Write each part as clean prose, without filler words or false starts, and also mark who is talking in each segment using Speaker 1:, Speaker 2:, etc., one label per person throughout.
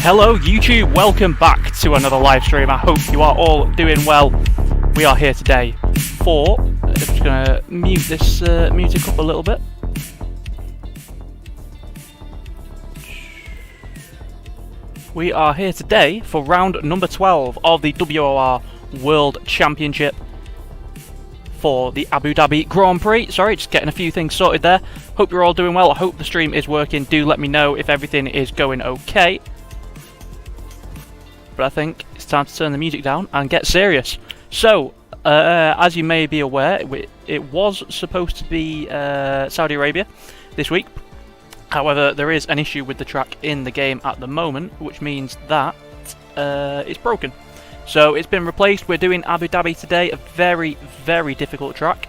Speaker 1: Hello YouTube, welcome back to another live stream. I hope you are all doing well. We are here today for, I'm just going to mute this music up a little bit. We are here today for round number 12 of the WOR World Championship for the Abu Dhabi Grand Prix. Sorry, just getting a few things sorted there. Hope you're all doing well. I hope the stream is working. Do let me know if everything is going okay. But I think it's time to turn the music down and get serious. So, as you may be aware, it was supposed to be Saudi Arabia this week. However, there is an issue with the track in the game at the moment, which means that it's broken. So it's been replaced. We're doing Abu Dhabi today, a very, very difficult track.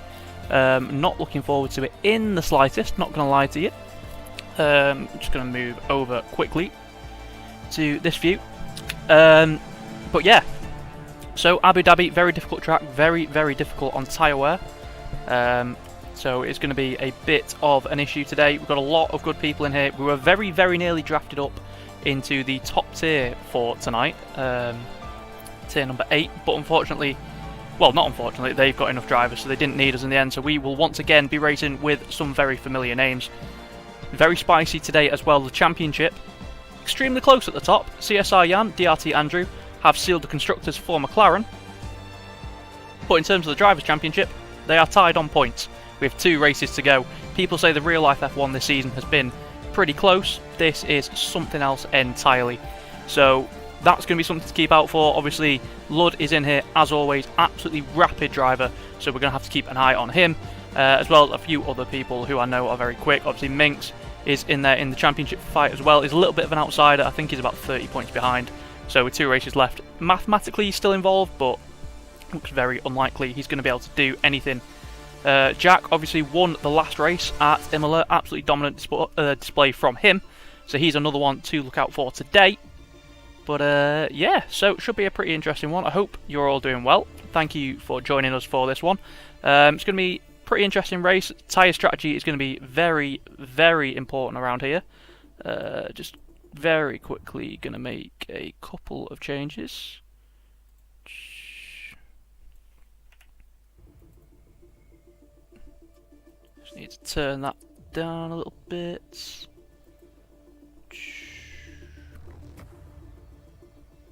Speaker 1: Not looking forward to it in the slightest, not going to lie to you. I'm just going to move over quickly to this view. But yeah, so Abu Dhabi, very difficult track, very, very difficult on tyre wear. So it's going to be a bit of an issue today. We've got a lot of good people in here. We were very, very nearly drafted up into the top tier for tonight, tier number 8, but unfortunately, well, not unfortunately, they've got enough drivers, so they didn't need us in the end. So we will once again be racing with some very familiar names. Very spicy today as well, the championship. Extremely close at the top. CSR Jan, DRT Andrew have sealed the constructors for McLaren. But in terms of the Drivers' Championship, they are tied on points with 2 races to go. People say the real life F1 this season has been pretty close. This is something else entirely. So that's going to be something to keep out for. Obviously, Lud is in here as always, absolutely rapid driver, so we're going to have to keep an eye on him, as well as a few other people who I know are very quick. Obviously, Minx is in there in the championship fight as well. He's a little bit of an outsider. I think he's about 30 points behind. So with 2 races left, mathematically he's still involved, but looks very unlikely he's going to be able to do anything. Jack obviously won the last race at Imola. Absolutely dominant display from him. So he's another one to look out for today. But yeah, so it should be a pretty interesting one. I hope you're all doing well. Thank you for joining us for this one. It's going to be pretty interesting race. Tyre strategy is going to be very, very important around here. Just very quickly going to make a couple of changes. Just need to turn that down a little bit.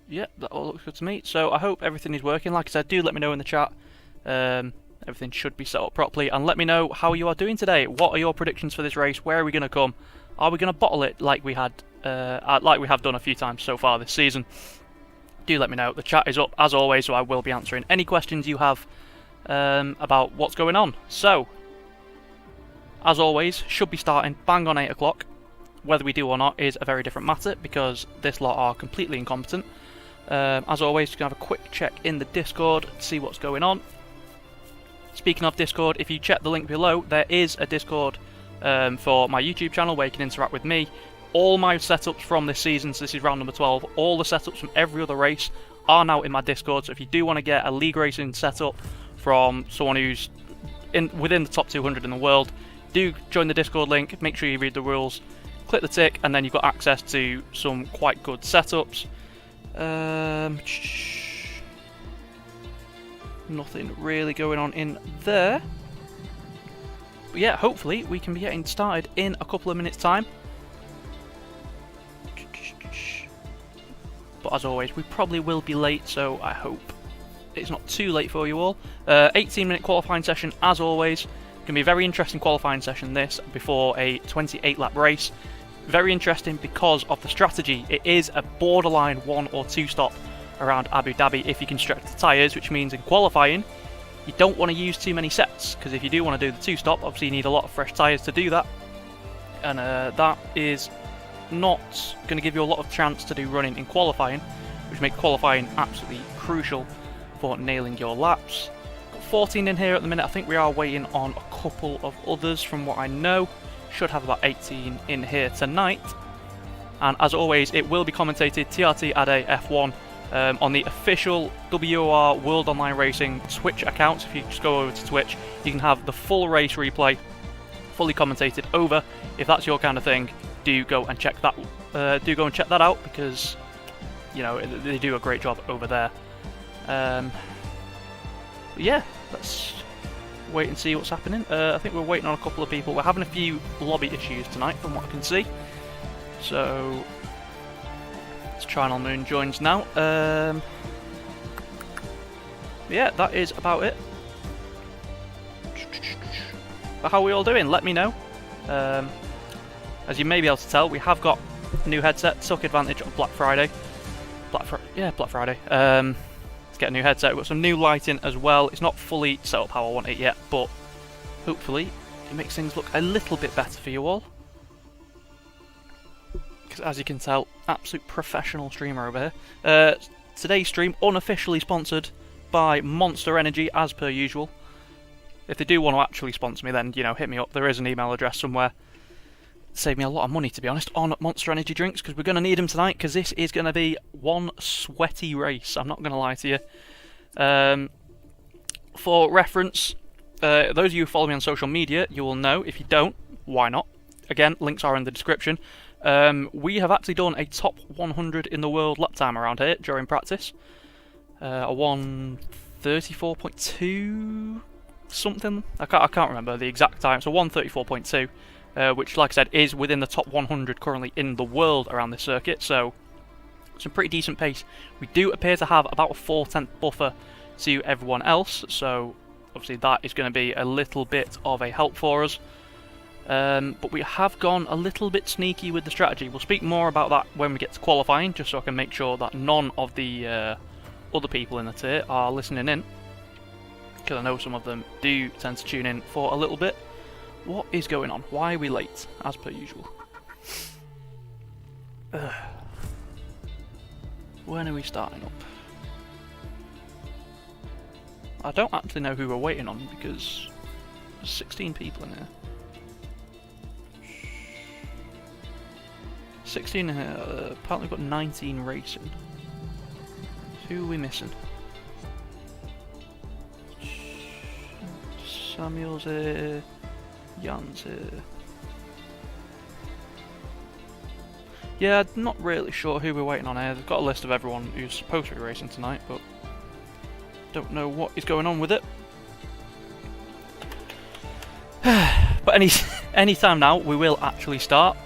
Speaker 1: Yep, that all looks good to me. So I hope everything is working. Like I said, do let me know in the chat. Everything should be set up properly, and let me know how you are doing today. What are your predictions for this race? Where are we going to come? Are we going to bottle it like we had, like we have done a few times so far this season? Do let me know. The chat is up as always, so I will be answering any questions you have about what's going on. So, as always, should be starting bang on 8 o'clock. Whether we do or not is a very different matter because this lot are completely incompetent. As always, just going to have a quick check in the Discord to see what's going on. Speaking of Discord, if you check the link below, there is a Discord for my YouTube channel where you can interact with me. All my setups from this season, so this is round number 12, all the setups from every other race are now in my Discord. So if you do want to get a league racing setup from someone who's within the top 200 in the world, do join the Discord link, make sure you read the rules, click the tick, and then you've got access to some quite good setups. Nothing really going on in there. But yeah, hopefully we can be getting started in a couple of minutes' time. But as always, we probably will be late, so I hope it's not too late for you all. 18-minute qualifying session, as always. Going to be a very interesting qualifying session this, before a 28-lap race. Very interesting because of the strategy. It is a borderline 1 or 2 stop around Abu Dhabi if you can stretch the tyres, which means in qualifying you don't want to use too many sets, because if you do want to do the 2 stop, obviously you need a lot of fresh tyres to do that, and that is not going to give you a lot of chance to do running in qualifying, which makes qualifying absolutely crucial for nailing your laps. Got 14 in here at the minute. I think we are waiting on a couple of others from what I know. Should have about 18 in here tonight, and as always it will be commentated TRT Ade F1 on the official WOR World Online Racing Twitch account. If you just go over to Twitch, you can have the full race replay, fully commentated over. If that's your kind of thing, do go and check that. Do go and check that out, because you know, they do a great job over there. Yeah, let's wait and see what's happening. I think we're waiting on a couple of people. We're having a few lobby issues tonight, from what I can see. So let's try on Moon joins now. Yeah, that is about it. But how are we all doing? Let me know. As you may be able to tell, we have got a new headset. Took advantage of Black Friday. Black Friday. Let's get a new headset. We've got some new lighting as well. It's not fully set up how I want it yet, but hopefully it makes things look a little bit better for you all. Because as you can tell, absolute professional streamer over here. Today's stream unofficially sponsored by Monster Energy, as per usual. If they do want to actually sponsor me, then, you know, hit me up. There is an email address somewhere. Save me a lot of money, to be honest, on Monster Energy drinks, because we're going to need them tonight, because this is going to be one sweaty race. I'm not going to lie to you. For reference, those of you who follow me on social media, you will know. If you don't, why not? Again, links are in the description. We have actually done a top 100 in the world lap time around here during practice. A 1:34.2 something. I can't remember the exact time. So 1:34.2, which, like I said, is within the top 100 currently in the world around this circuit. So some pretty decent pace. We do appear to have about a 4/10 buffer to everyone else. So obviously that is going to be a little bit of a help for us. But we have gone a little bit sneaky with the strategy. We'll speak more about that when we get to qualifying, just so I can make sure that none of the other people in the tier are listening in, because I know some of them do tend to tune in for a little bit. What is going on? Why are we late, as per usual? When are we starting up? I don't actually know who we're waiting on, because there's 16 people in here. 16 in here, apparently we've got 19 racing. Who are we missing? Samuel's here. Jan's here. Yeah, I'm not really sure who we're waiting on here. They've got a list of everyone who's supposed to be racing tonight, but don't know what is going on with it. But any time now, we will actually start.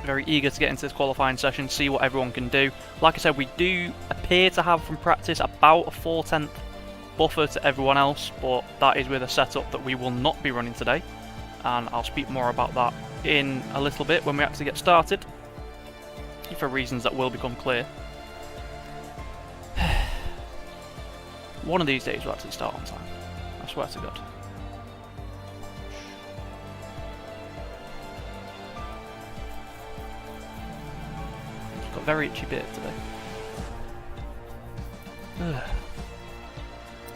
Speaker 1: Very eager to get into this qualifying session, see what everyone can do. Like I said, we do appear to have from practice about a 4/10 buffer to everyone else, but that is with a setup that we will not be running today, and I'll speak more about that in a little bit when we actually get started, for reasons that will become clear. One of these days we'll actually start on time, I swear to God. Got a very itchy beard today.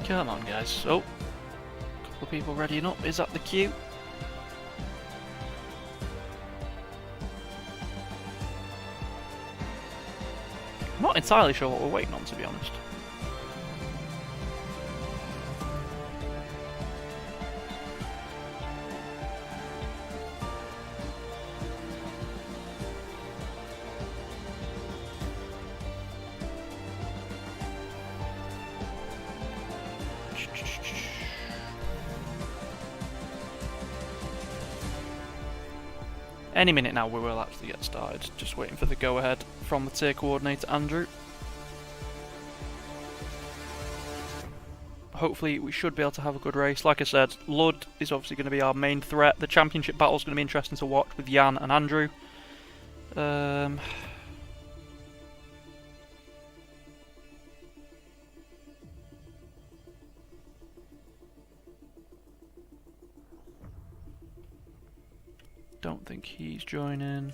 Speaker 1: Come on, guys. Oh, a couple of people readying up. Is that the queue? I'm not entirely sure what we're waiting on, to be honest. Any minute now we will actually get started. Just waiting for the go-ahead from the tier coordinator, Andrew. Hopefully we should be able to have a good race. Like I said, Lud is obviously going to be our main threat. The championship battle is going to be interesting to watch with Jan and Andrew. Don't think he's joining.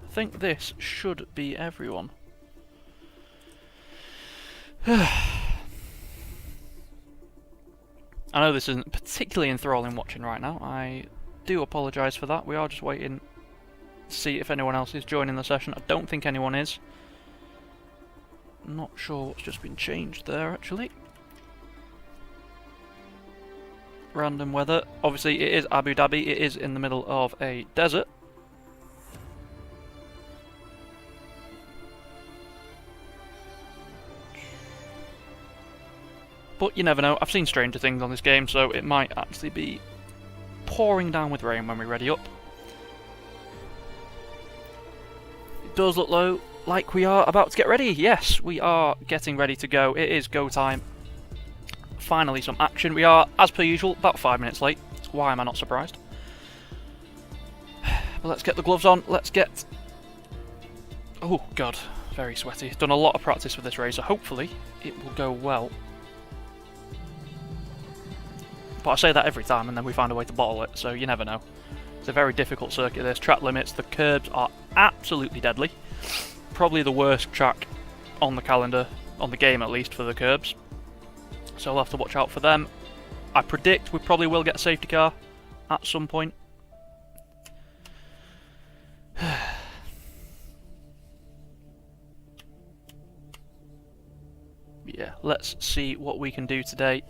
Speaker 1: I think this should be everyone. I know this isn't particularly enthralling watching right now. I do apologise for that. We are just waiting to see if anyone else is joining the session. I don't think anyone is. Not sure what's just been changed there, actually. random weather. Obviously, it is Abu Dhabi. It is in the middle of a desert. But you never know. I've seen stranger things on this game, so it might actually be pouring down with rain when we ready up. It does look low, like we are about to get ready. Yes, we are getting ready to go. It is go time. Finally some action. We are, as per usual, about 5 minutes late. Why am I not surprised? But let's get the gloves on. Let's get... Oh, God. Very sweaty. Done a lot of practice with this race, so hopefully it will go well. But I say that every time, and then we find a way to bottle it, so you never know. It's a very difficult circuit, this. Track limits, the curbs are absolutely deadly. Probably the worst track on the calendar, on the game at least, for the curbs. So we'll have to watch out for them. I predict we probably will get a safety car at some point. Yeah, let's see what we can do today.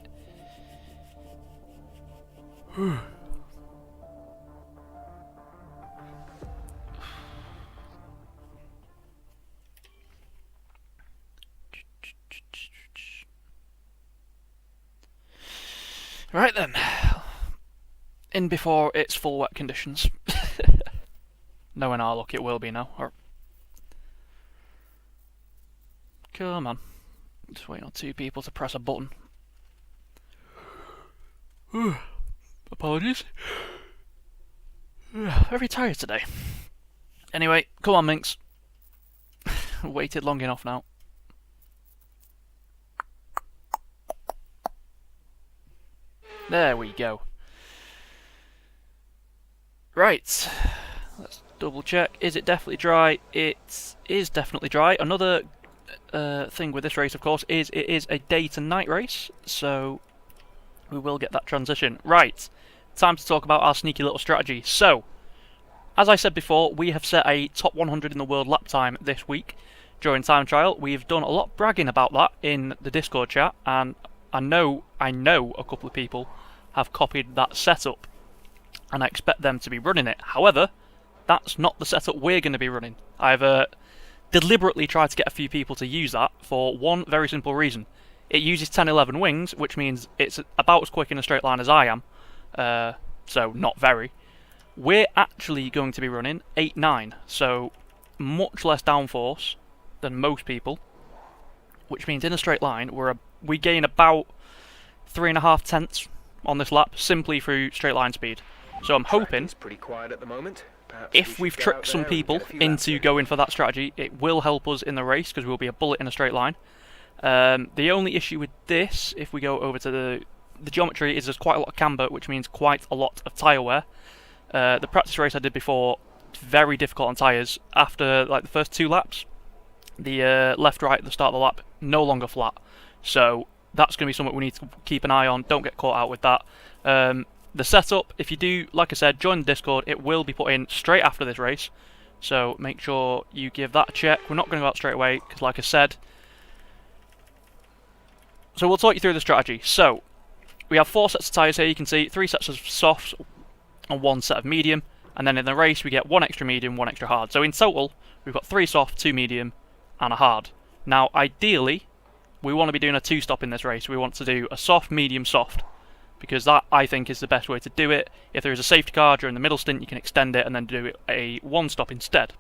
Speaker 1: Right then, in before it's full wet conditions. Knowing our luck, it will be now. Come on, just waiting on 2 people to press a button. Apologies. Very tired today. Anyway, come on, Minx. Waited long enough now. There we go. Right. Let's double check. Is it definitely dry? It is definitely dry. Another thing with this race, of course, is it is a day to night race, so we will get that transition. Right. Time to talk about our sneaky little strategy. So, as I said before, we have set a top 100 in the world lap time this week during time trial. We've done a lot of bragging about that in the Discord chat, and I know a couple of people have copied that setup, and I expect them to be running it. However, that's not the setup we're going to be running. I've deliberately tried to get a few people to use that for one very simple reason. It uses 10-11 wings, which means it's about as quick in a straight line as I am, so not very. We're actually going to be running 8-9, so much less downforce than most people, which means in a straight line we gain about 3.5 tenths on this lap simply through straight line speed. So I'm hoping,
Speaker 2: pretty quiet at the moment.
Speaker 1: if we've tricked some people into going for that strategy, it will help us in the race because we'll be a bullet in a straight line. The only issue with this, if we go over to the geometry, is there's quite a lot of camber, which means quite a lot of tyre wear. The practice race I did before, very difficult on tyres. After like the first 2 laps, the left-right at the start of the lap, no longer flat. So that's going to be something we need to keep an eye on. Don't get caught out with that. The setup, if you do, like I said, join the Discord, it will be put in straight after this race. So make sure you give that a check. We're not going to go out straight away, because like I said... So we'll talk you through the strategy. So, we have 4 sets of tyres here, you can see, 3 sets of softs and 1 set of medium. And then in the race, we get 1 extra medium, 1 extra hard. So in total, we've got 3 soft, 2 medium, and a hard. Now, ideally, we want to be doing a 2-stop in this race. We want to do a soft, medium, soft, because that, I think, is the best way to do it. If there is a safety car during the middle stint, you can extend it and then do a 1-stop instead.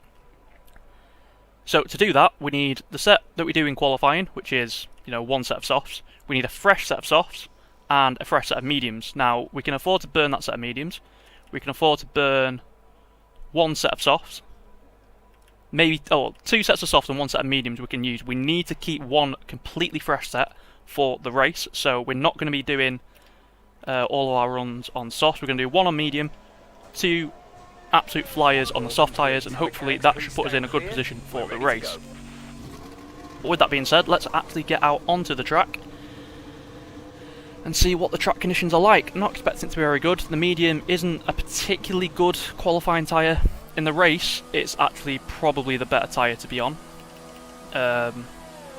Speaker 1: So to do that, we need the set that we do in qualifying, which is, 1 set of softs. We need a fresh set of softs and a fresh set of mediums. Now, we can afford to burn that set of mediums. We can afford to burn 1 set of softs. Maybe 2 sets of softs and 1 set of mediums we can use. We need to keep 1 completely fresh set for the race, so we're not going to be doing all of our runs on softs. We're going to do 1 on medium, 2 absolute flyers on the soft tyres, and hopefully that should put us in a good position for the race. But with that being said, let's actually get out onto the track and see what the track conditions are like. I'm not expecting it to be very good. The medium isn't a particularly good qualifying tyre. In the race, it's actually probably the better tyre to be on,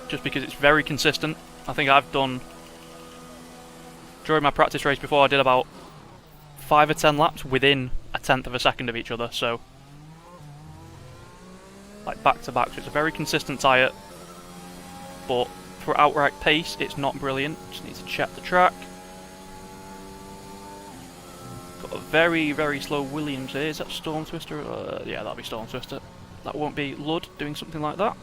Speaker 1: just because it's very consistent. I think I've done during my practice race before, I did about 5 or 10 laps within a tenth of a second of each other, so like back to back. So it's a very consistent tyre, but for outright pace, it's not brilliant. Just need to check the track. Got a very, very slow Williams here. Is that Storm Twister? Yeah, that'll be Storm Twister. That won't be Lud doing something like that.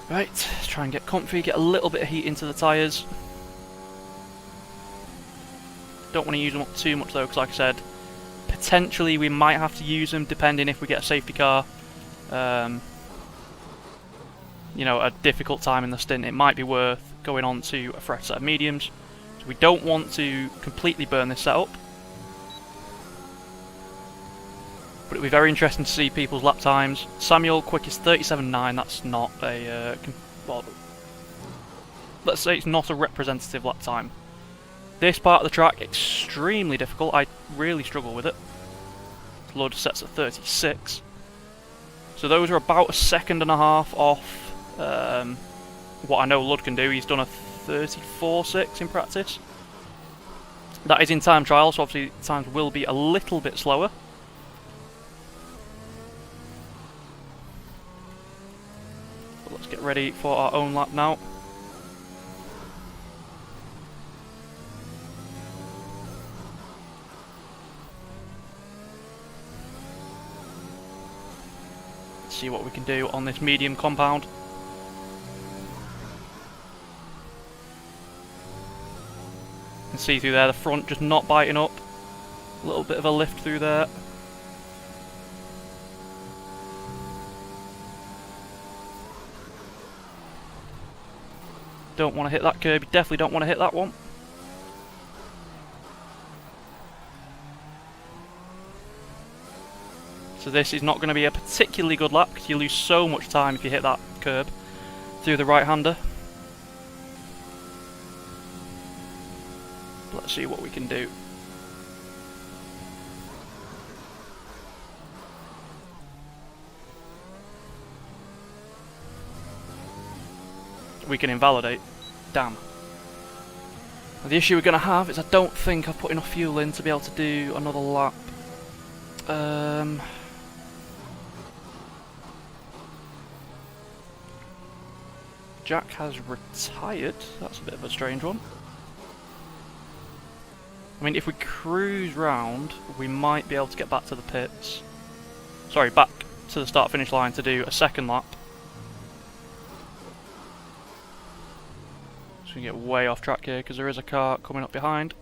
Speaker 1: Right, let's try and get comfy, get a little bit of heat into the tyres. Don't want to use them up too much though, because like I said, potentially we might have to use them depending if we get a safety car. You know, a difficult time in the stint, it might be worth going on to a fresh set of mediums. So we don't want to completely burn this setup. But it'll be very interesting to see people's lap times. Samuel, quickest 37.9, that's not a... well, let's say it's not a representative lap time. This part of the track, extremely difficult. I really struggle with it. Lud sets at 36. So those are about a second and a half off what I know Lud can do. He's done a 34.6 in practice. That is in time trial, so obviously times will be a little bit slower. But let's get ready for our own lap now. Let's see what we can do on this medium compound. You can see through there the front just not biting up. A little bit of a lift through there. Don't want to hit that curb, you definitely don't want to hit that one. So this is not going to be a particularly good lap because you lose so much time if you hit that curb through the right-hander. Let's see what we can do. We can invalidate. Damn. The issue we're going to have is I don't think I've put enough fuel in to be able to do another lap. Jack has retired. That's a bit of a strange one. I mean, if we cruise round, we might be able to get back to the pits. Sorry, back to the start-finish line to do a second lap. So we get way off track here because there is a car coming up behind.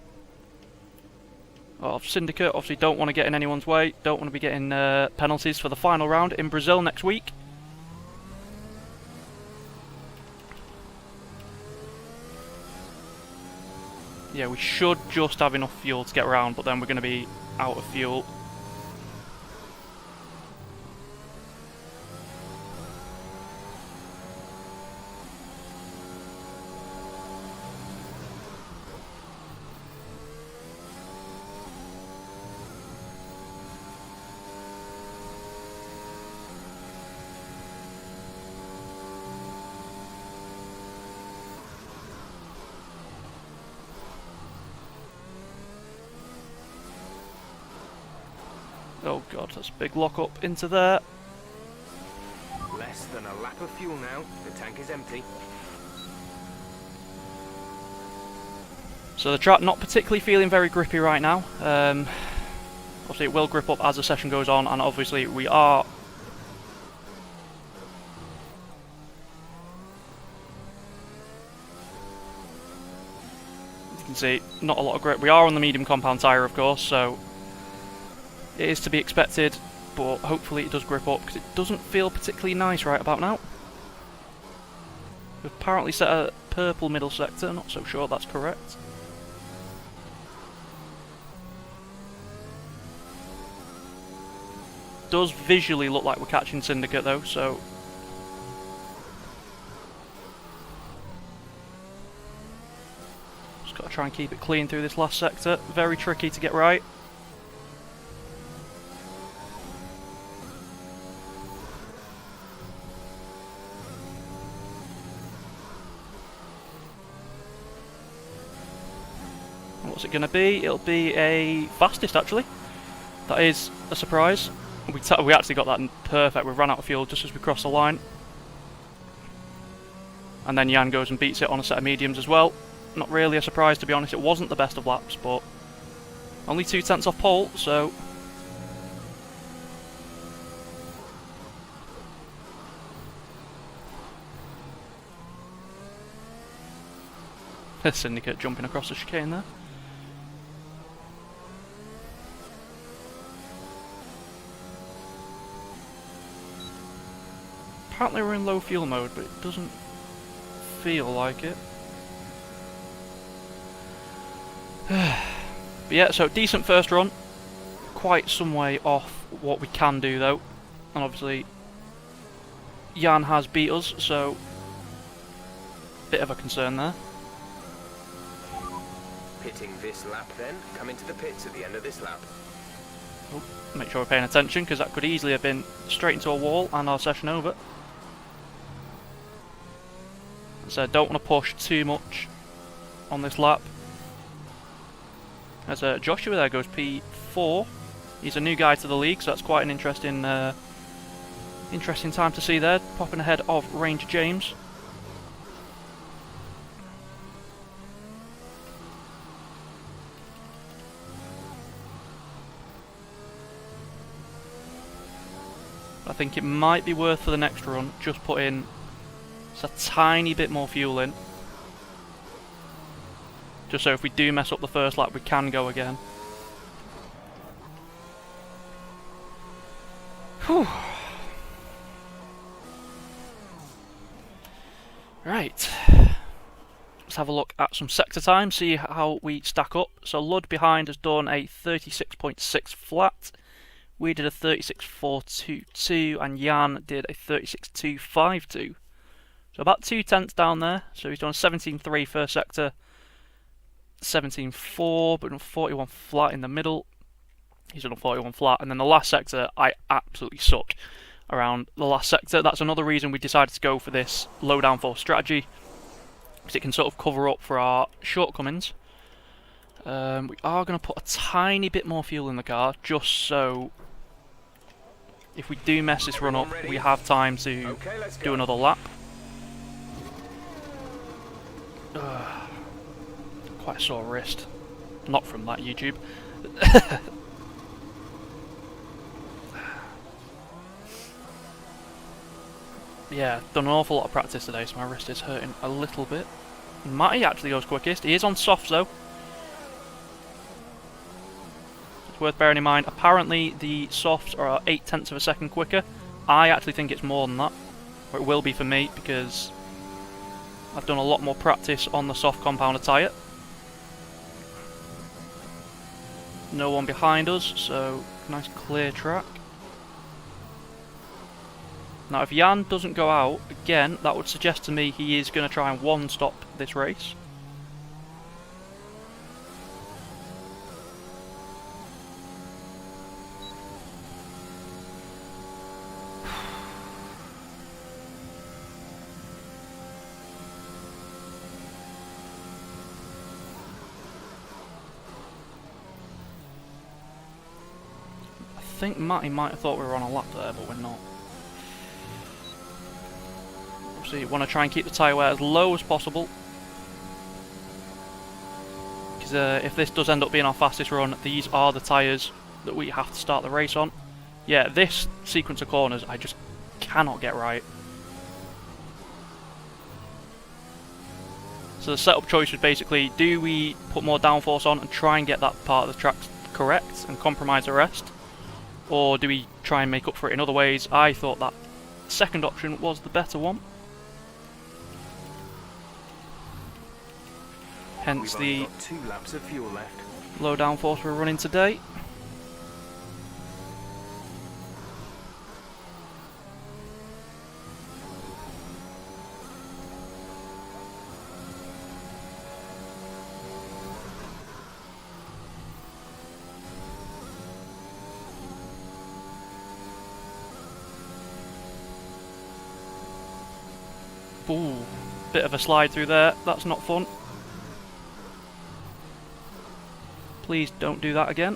Speaker 1: Of Syndicate, obviously don't want to get in anyone's way. Don't want to be getting penalties for the final round in Brazil next week. Yeah, we should just have enough fuel to get around, but then we're going to be out of fuel. Oh god, that's a big lock up into there.
Speaker 2: Less than a lap of fuel now. The tank is empty.
Speaker 1: So the track not particularly feeling very grippy right now. Obviously it will grip up as the session goes on, and obviously we are... As you can see, not a lot of grip. We are on the medium compound tyre, of course, so it is to be expected, but hopefully it does grip up, because it doesn't feel particularly nice right about now. We've apparently set a purple middle sector, not so sure that's correct. Does visually look like we're catching Syndicate though, so... Just got to try and keep it clean through this last sector. Very tricky to get right. What's it going to be? It'll be a fastest, actually. That is a surprise. We actually got that perfect. We ran out of fuel just as we crossed the line. And then Jan goes and beats it on a set of mediums as well. Not really a surprise, to be honest. It wasn't the best of laps, but only 2/10 off pole, so... Syndicate jumping across the chicane there. Apparently we're in low fuel mode, but it doesn't feel like it. But yeah, so decent first run. Quite some way off what we can do though. And obviously Jan has beat us, so bit of a concern there.
Speaker 2: Pitting this lap then. Come into the pits at the end of this lap.
Speaker 1: Oh, make sure we're paying attention, because that could easily have been straight into a wall and our session over. So don't want to push too much on this lap. As Joshua there goes P4. He's a new guy to the league, so that's quite an interesting interesting time to see there, popping ahead of Ranger James. I think it might be worth for the next run just put in a tiny bit more fuel in. Just so if we do mess up the first lap, we can go again. Whew. Right. Let's have a look at some sector time, see how we stack up. So Lud behind has done a 36.6 flat. We did a 36.422 and Jan did a 36.252. So about 2/10 down there. So he's done a 17.3 first sector, 17.4, but 41 flat in the middle. He's done a 41 flat, and then the last sector, I absolutely suck around the last sector. That's another reason we decided to go for this low downforce strategy, because it can sort of cover up for our shortcomings. We are going to put a tiny bit more fuel in the car, just so if we do mess this run up, we have time to do another lap. Quite a sore wrist. Not from that YouTube. Yeah, done an awful lot of practice today, so my wrist is hurting a little bit. Matty actually goes quickest. He is on softs though. It's worth bearing in mind, apparently the softs are 0.8 of a second quicker. I actually think it's more than that. Or it will be for me, because I've done a lot more practice on the soft compounder tyre. No one behind us, so nice clear track. Now if Jan doesn't go out, again, that would suggest to me he is going to try and one-stop this race. I think Matty might have thought we were on a lap there, but we're not. So you want to try and keep the tyre wear as low as possible, because if this does end up being our fastest run, these are the tyres that we have to start the race on. Yeah, this sequence of corners I just cannot get right. So the setup choice was basically, do we put more downforce on and try and get that part of the track correct and compromise the rest, or do we try and make up for it in other ways? I thought that second option was the better one. Hence the
Speaker 2: 2 laps of fuel left.
Speaker 1: Low downforce we're running today. Ooh, bit of a slide through there, that's not fun. Please don't do that again.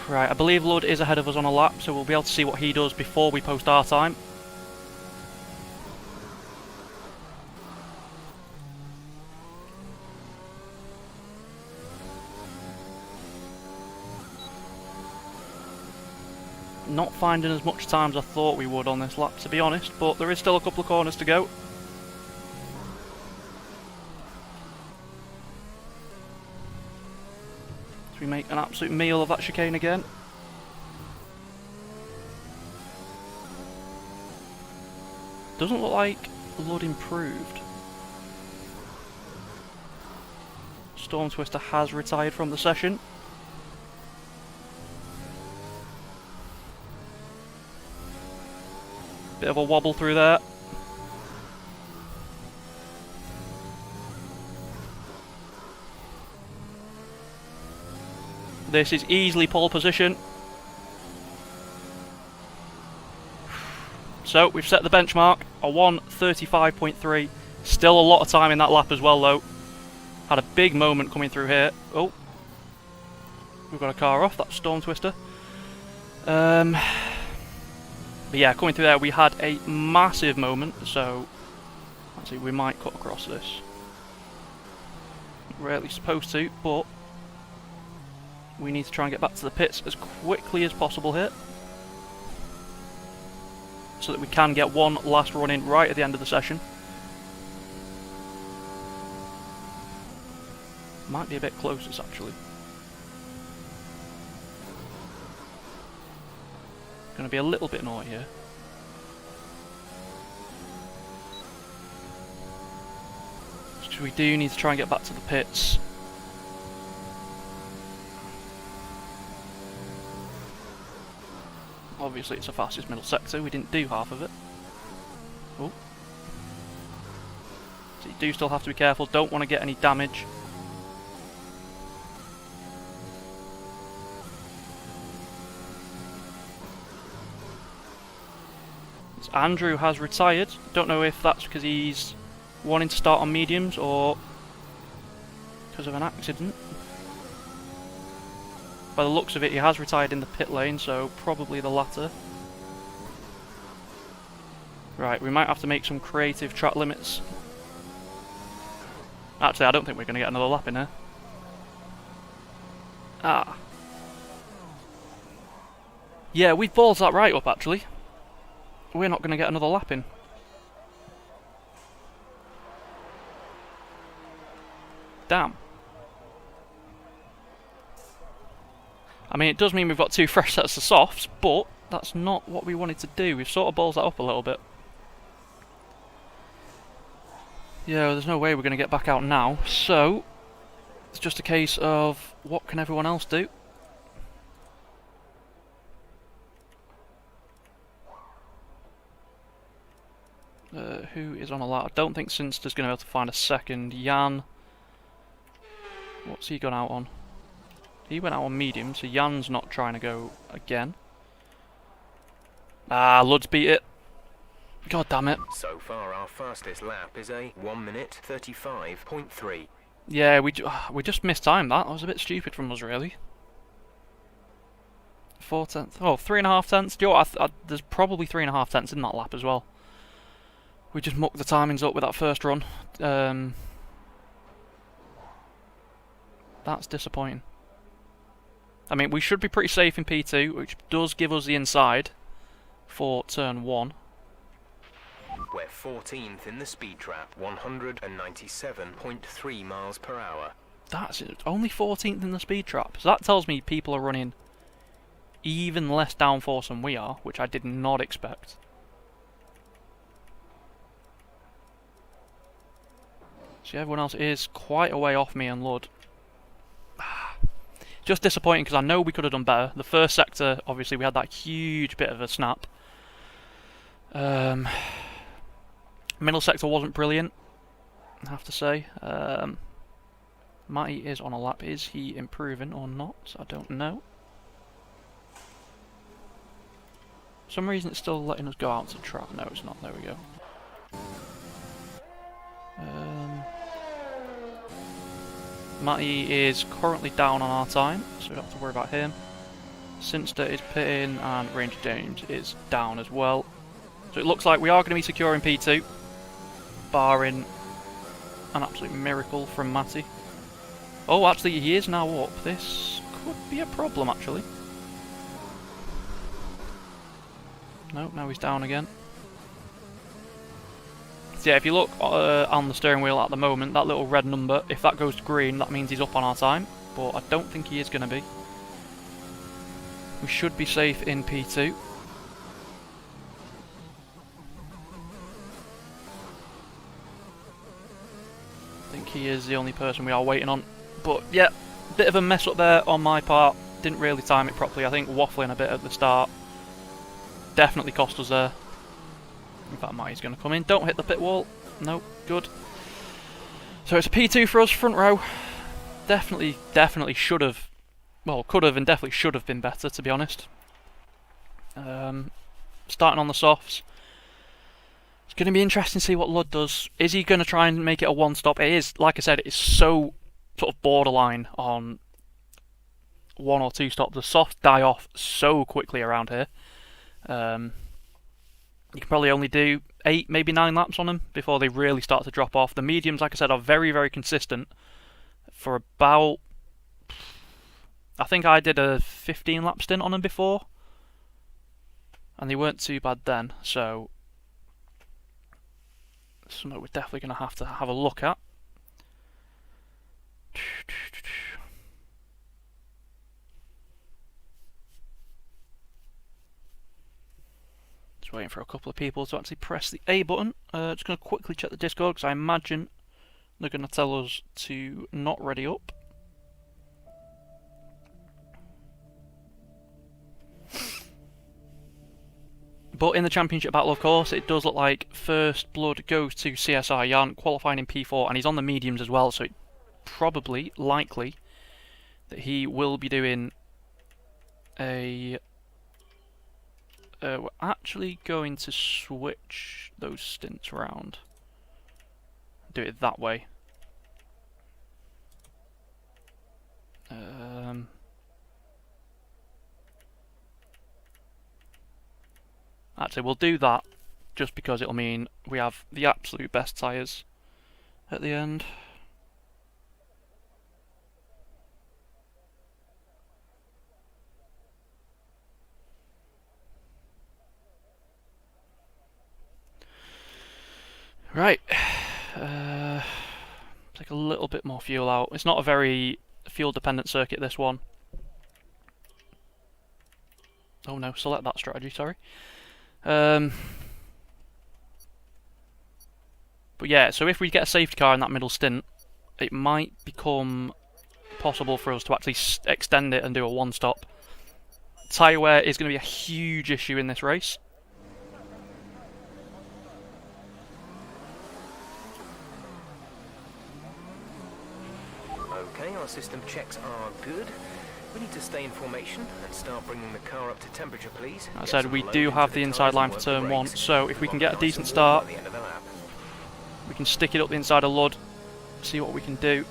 Speaker 1: Right, I believe Lud is ahead of us on a lap, so we'll be able to see what he does before we post our time. Not finding as much time as I thought we would on this lap, to be honest, but there is still a couple of corners to go. We make an absolute meal of that chicane again. Doesn't look like Lud improved. Storm Twister has retired from the session. Bit of a wobble through there. This is easily pole position. So we've set the benchmark, a 1:35.3. Still a lot of time in that lap as well though. Had a big moment coming through here. Oh, we've got a car off, that's Storm Twister. But yeah, coming through there we had a massive moment, so let's see, we might cut across this. Rarely supposed to, but we need to try and get back to the pits as quickly as possible here, so that we can get one last run in right at the end of the session. Might be a bit closest actually. Going to be a little bit naughty here. So we do need to try and get back to the pits. Obviously it's the fastest middle sector, we didn't do half of it. Oh. So you do still have to be careful, don't want to get any damage. So Andrew has retired, don't know if that's because he's wanting to start on mediums or because of an accident. By the looks of it, he has retired in the pit lane, so probably the latter. Right, we might have to make some creative track limits. Actually, I don't think we're going to get another lap in here. Ah. Yeah, we've balls that right up, actually. We're not going to get another lap in. Damn. I mean, it does mean we've got two fresh sets of softs, but that's not what we wanted to do. We've sort of balls that up a little bit. Yeah, there's no way we're going to get back out now, so it's just a case of what can everyone else do? Who is on a lap? I don't think Sinster's going to be able to find a second. Jan, what's he gone out on? He went out on medium, so Jan's not trying to go again. Ah, Lud's beat it. God damn it.
Speaker 2: So far, our fastest lap is a 1:35.3.
Speaker 1: Yeah, we just mistimed that. That was a bit stupid from us, really. 4 tenths. Oh, 3.5 tenths. Do you know what? There's probably 3.5 tenths in that lap as well. We just mucked the timings up with that first run. That's disappointing. I mean, we should be pretty safe in P2, which does give us the inside for turn 1.
Speaker 2: We're 14th in the speed trap, 197.3 miles per hour.
Speaker 1: That's it. Only 14th in the speed trap. So that tells me people are running even less downforce than we are, which I did not expect. See, everyone else is quite a way off me and Lud. Just disappointing because I know we could have done better. The first sector, obviously, we had that huge bit of a snap. Middle sector wasn't brilliant, I have to say. Matty is on a lap. Is he improving or not? I don't know. For some reason it's still letting us go out to trap. No, it's not. There we go. Matty is currently down on our time, so we don't have to worry about him. Sinster is pitting, and Ranger James is down as well. So it looks like we are going to be securing P2, barring an absolute miracle from Matty. Oh, actually, he is now up. This could be a problem, actually. No, now he's down again. So yeah, if you look on the steering wheel at the moment, that little red number, if that goes to green, that means he's up on our time. But I don't think he is going to be. We should be safe in P2. I think he is the only person we are waiting on. But yeah, bit of a mess up there on my part. Didn't really time it properly. I think waffling a bit at the start definitely cost us there. In fact, Matty's going to come in. Don't hit the pit wall. No, good. So it's a P2 for us, front row. Definitely should have, well, could have and definitely should have been better, to be honest. Starting on the softs. It's going to be interesting to see what Lud does. Is he going to try and make it a one-stop? It is, like I said, it's so sort of borderline on one or two stops. The softs die off so quickly around here. You can probably only do 8, maybe 9 laps on them before they really start to drop off. The mediums, like I said, are very, very consistent for about... I think I did a 15 lap stint on them before, and they weren't too bad then, so something we're definitely going to have a look at. Just waiting for a couple of people to actually press the A button. Just going to quickly check the Discord, because I imagine they're going to tell us to not ready up. But in the championship battle, of course, it does look like first blood goes to CSR Jan, qualifying in P4, and he's on the mediums as well, so it's probably likely that he will be doing a... we're actually going to switch those stints around. Do it that way. Actually, we'll do that just because it'll mean we have the absolute best tyres at the end. Right. Take a little bit more fuel out. It's not a very fuel-dependent circuit, this one. Oh no, select that strategy, sorry. But yeah, so if we get a safety car in that middle stint, it might become possible for us to actually extend it and do a one-stop. Tyre wear is going to be a huge issue in this race.
Speaker 2: Okay, our system checks are good. We need to stay in formation and start bringing the car up to temperature, please.
Speaker 1: As I said, we do have the inside line for turn 1, so if we can get a decent start, we can stick it up the inside of Lud, see what we can do.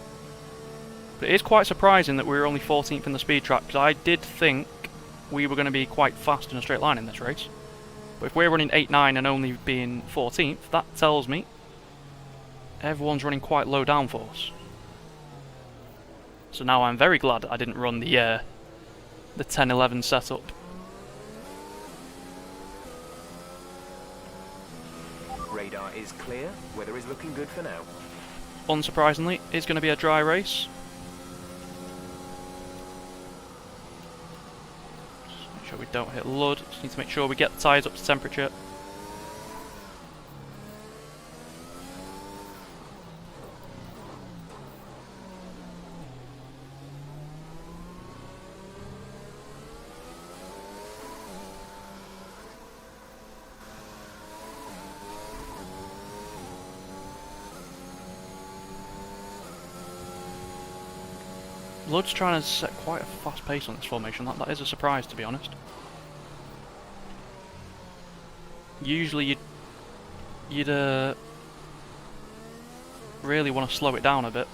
Speaker 1: But it is quite surprising that we were only 14th in the speed track, because I did think we were going to be quite fast in a straight line in this race. But if we're running 8-9 and only being 14th, that tells me everyone's running quite low downforce. So now I'm very glad I didn't run the 10-11 setup.
Speaker 2: Radar is clear. Weather is looking good for now.
Speaker 1: Unsurprisingly, it's going to be a dry race. Just make sure we don't hit Lud. Just need to make sure we get the tyres up to temperature. Lud's trying to set quite a fast pace on this formation. That is a surprise, to be honest. usually you'd really want to slow it down a bit,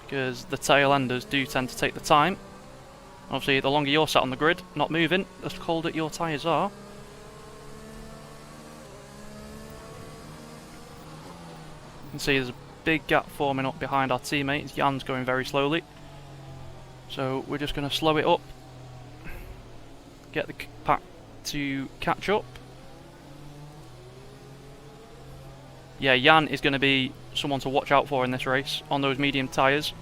Speaker 1: because the tail enders do tend to take the time. Obviously, the longer you're sat on the grid, not moving, the colder your tyres are. You can see there's a big gap forming up behind our teammates. Jan's going very slowly. So we're just going to slow it up. Get the pack to catch up. Yeah, Jan is going to be someone to watch out for in this race on those medium tyres.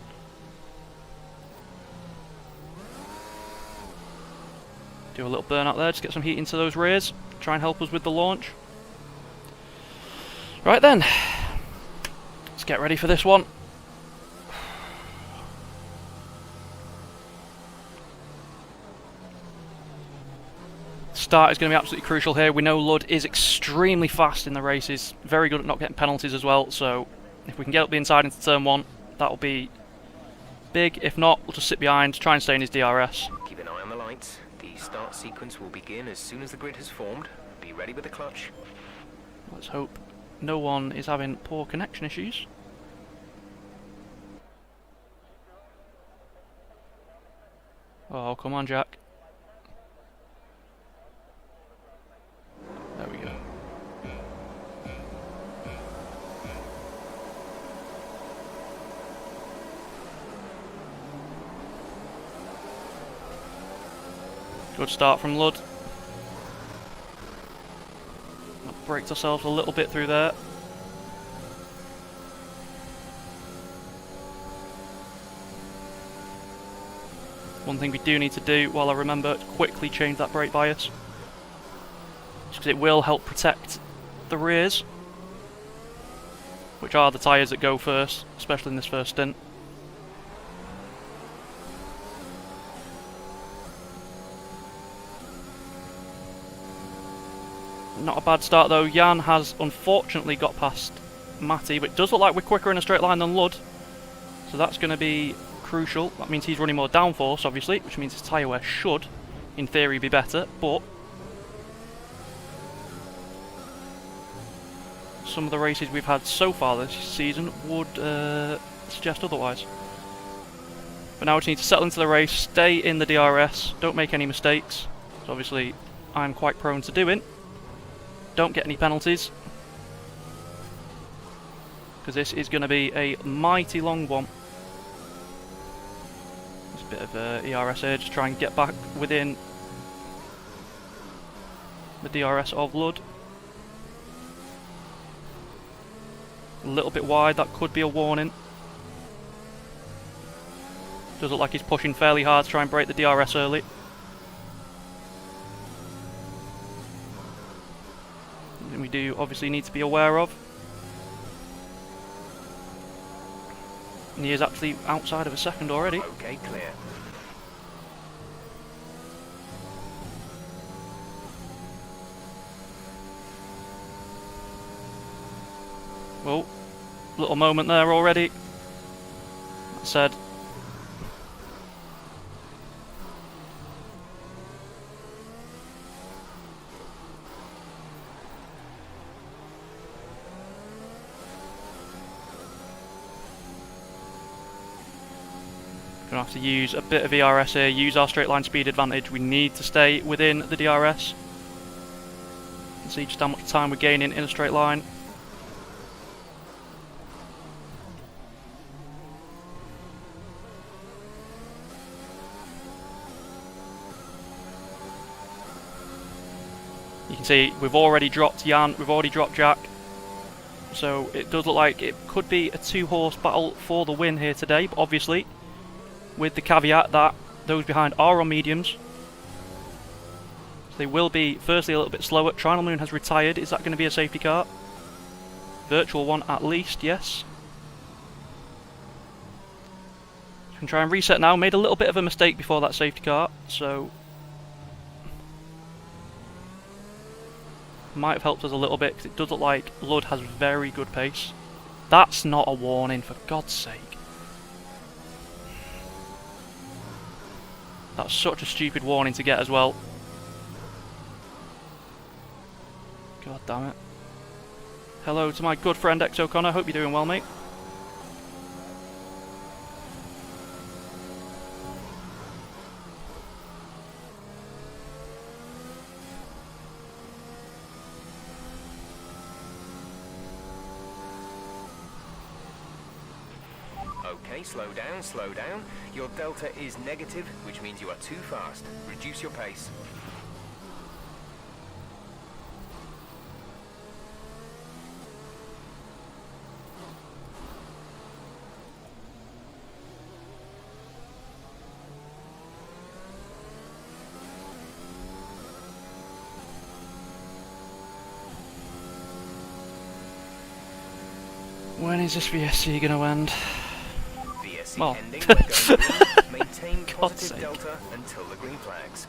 Speaker 1: Do a little burnout there, just get some heat into those rears. Try and help us with the launch. Right then, let's get ready for this one. Start is going to be absolutely crucial here. We know Lud is extremely fast in the races, very good at not getting penalties as well, so if we can get up the inside into turn 1, that'll be big. If not, we'll just sit behind, try and stay in his DRS.
Speaker 2: Keep an eye on the lights. The start sequence will begin as soon as the grid has formed. Be ready with the clutch.
Speaker 1: Let's hope no one is having poor connection issues. Oh, come on, Jack. There we go. Good start from Lud. Braked ourselves a little bit through there. One thing we do need to do, while I remember, to quickly change that brake bias, because it will help protect the rears, which are the tyres that go first, especially in this first stint. Not a bad start though. Jan has unfortunately got past Matty, but it does look like we're quicker in a straight line than Lud, so that's going to be crucial. That means he's running more downforce, obviously, which means his tyre wear should, in theory, be better, but some of the races we've had so far this season would suggest otherwise. But now we just need to settle into the race, stay in the DRS, don't make any mistakes, so obviously I'm quite prone to doing. Don't get any penalties, because this is going to be a mighty long one. There's a bit of ERS here, just try and get back within the DRS of Lud. A little bit wide, that could be a warning. Does look like he's pushing fairly hard to try and break the DRS early. We do obviously need to be aware of. And he is actually outside of a second already.
Speaker 2: Okay, clear.
Speaker 1: Well, little moment there already. That said, gonna have to use a bit of ERS here, use our straight line speed advantage. We need to stay within the DRS. You can see just how much time we're gaining in a straight line. You can see we've already dropped Jan, we've already dropped Jack. So it does look like it could be a 2-horse battle for the win here today, but obviously with the caveat that those behind are on mediums. So they will be firstly a little bit slower. Trinal Moon has retired. Is that going to be a safety car? Virtual one at least, yes. So we can try and reset now. Made a little bit of a mistake before that safety car, so might have helped us a little bit, because it does look like Lud has very good pace. That's not a warning, for God's sake. That's such a stupid warning to get as well. God damn it. Hello to my good friend X O'Connor, hope you're doing well, mate.
Speaker 2: Okay, slow down, slow down. Your delta is negative, which means you are too fast. Reduce your pace.
Speaker 1: When is this VSC gonna end?
Speaker 2: VSC
Speaker 1: Well.
Speaker 2: ending, we're going green. Maintain
Speaker 1: God's
Speaker 2: positive
Speaker 1: sake.
Speaker 2: delta until the green flags.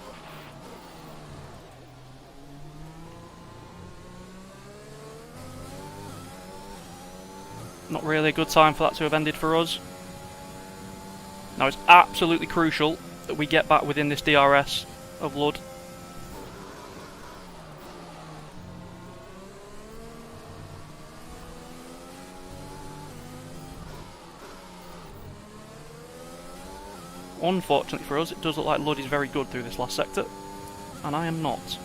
Speaker 1: Not really a good time for that to have ended for us. Now it's absolutely crucial that we get back within this DRS of Lud. Unfortunately for us, it does look like Lud is very good through this last sector, and I am not.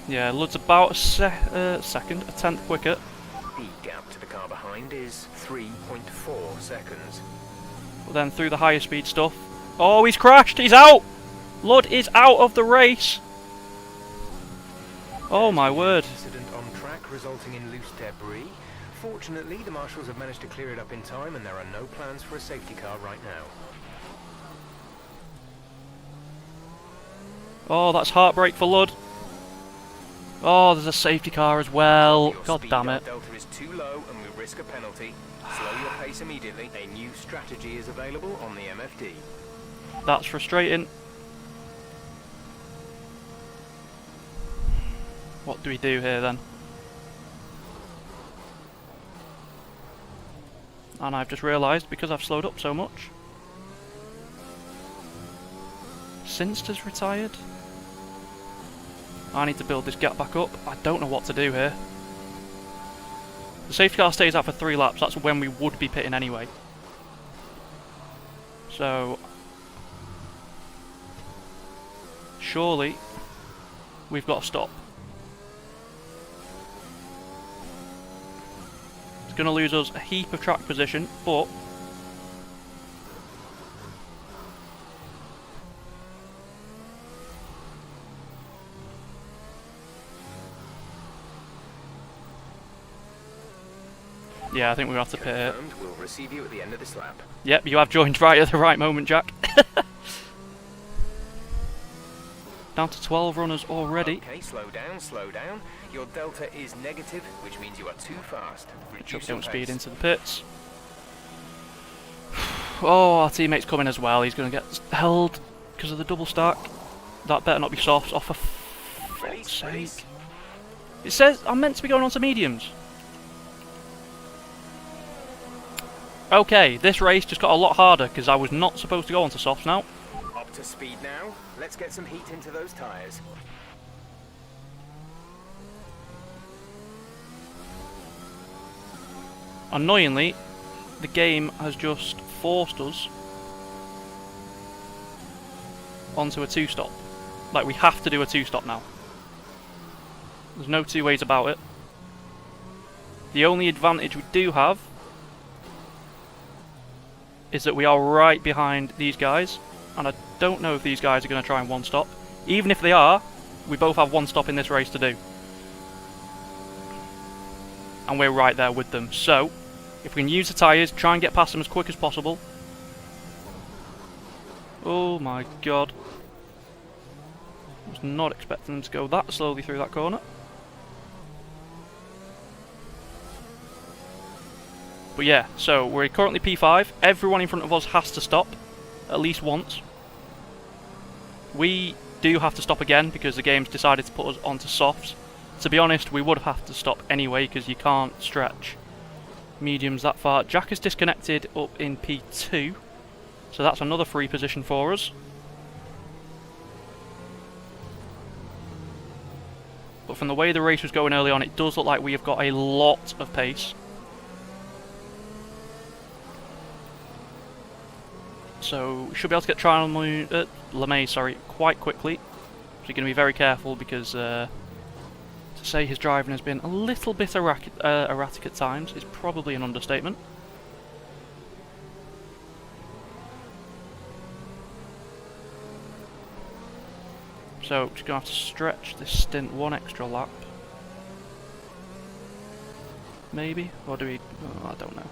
Speaker 1: Yeah, Lud's about a second, a tenth quicker.
Speaker 2: The gap to the car behind is 3.4 seconds.
Speaker 1: But then through the higher speed stuff. Oh, he's crashed! He's out! Lud is out of the race! Oh my word.
Speaker 2: Incident on track resulting in loose debris. Fortunately, the marshals have managed to clear it up in time and there are no plans for a safety car right now.
Speaker 1: Oh, that's heartbreak for Lud. Oh, there's a safety car as well.
Speaker 2: Your
Speaker 1: God
Speaker 2: speed
Speaker 1: damn
Speaker 2: on
Speaker 1: it.
Speaker 2: delta is too low and we risk a penalty. Slow your pace immediately. A new strategy is available on the MFD.
Speaker 1: That's frustrating. What do we do here then? And I've just realised, because I've slowed up so much, Sinster's retired. I need to build this gap back up. I don't know what to do here. The safety car stays out for 3 laps. That's when we would be pitting anyway. So surely we've got to stop. It's going to lose us a heap of track position, but yeah, I think we have to pit it.
Speaker 2: Confirmed, we'll receive you at the end of this lap.
Speaker 1: Yep, you have joined right at the right moment, Jack. Down to 12 runners already.
Speaker 2: Okay, slow down, slow down. Your delta is negative, which means you are too fast. Reduce your
Speaker 1: Don't speed
Speaker 2: pace.
Speaker 1: into the pits. Oh, our teammate's coming as well. He's going to get held because of the double stack. That better not be softs. Oh, for fuck's sake. It says I'm meant to be going on to mediums. Okay, this race just got a lot harder because I was not supposed to go on to softs now.
Speaker 2: Up to speed now. Let's get some heat into those tyres.
Speaker 1: Annoyingly, the game has just forced us onto a 2-stop. Like, we have to do a 2-stop now. There's no two ways about it. The only advantage we do have is that we are right behind these guys, and I don't know if these guys are going to try and 1-stop. Even if they are, we both have 1 stop in this race to do. And we're right there with them. So, if we can use the tyres, try and get past them as quick as possible. Oh my god. I was not expecting them to go that slowly through that corner. But yeah, so we're currently P5. Everyone in front of us has to stop at least once. We do have to stop again because the game's decided to put us onto softs. To be honest, we would have to stop anyway because you can't stretch mediums that far. Jack is disconnected up in P2, so that's another free position for us. But from the way the race was going early on, it does look like we have got a lot of pace. So we should be able to get LeMay quite quickly. So you're going to be very careful because to say his driving has been a little bit erratic at times is probably an understatement. So just going to have to stretch this stint one extra lap. Maybe? Or do we... Oh, I don't know.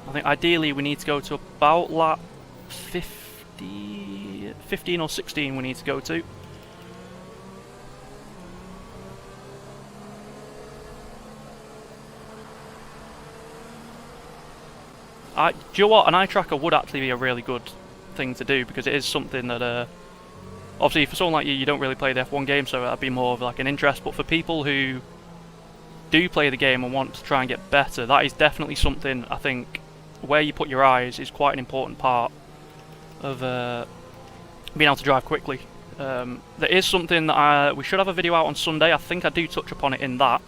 Speaker 1: I think ideally we need to go to about lap 15 or 16 we need to go to. Do you know what? An eye tracker would actually be a really good thing to do because it is something that obviously for someone like you don't really play the F1 game, so that'd be more of like an interest, but for people who do play the game and want to try and get better, that is definitely something I think where you put your eyes is quite an important part of being able to drive quickly. There is something that we should have a video out on Sunday. I think I do touch upon it in that,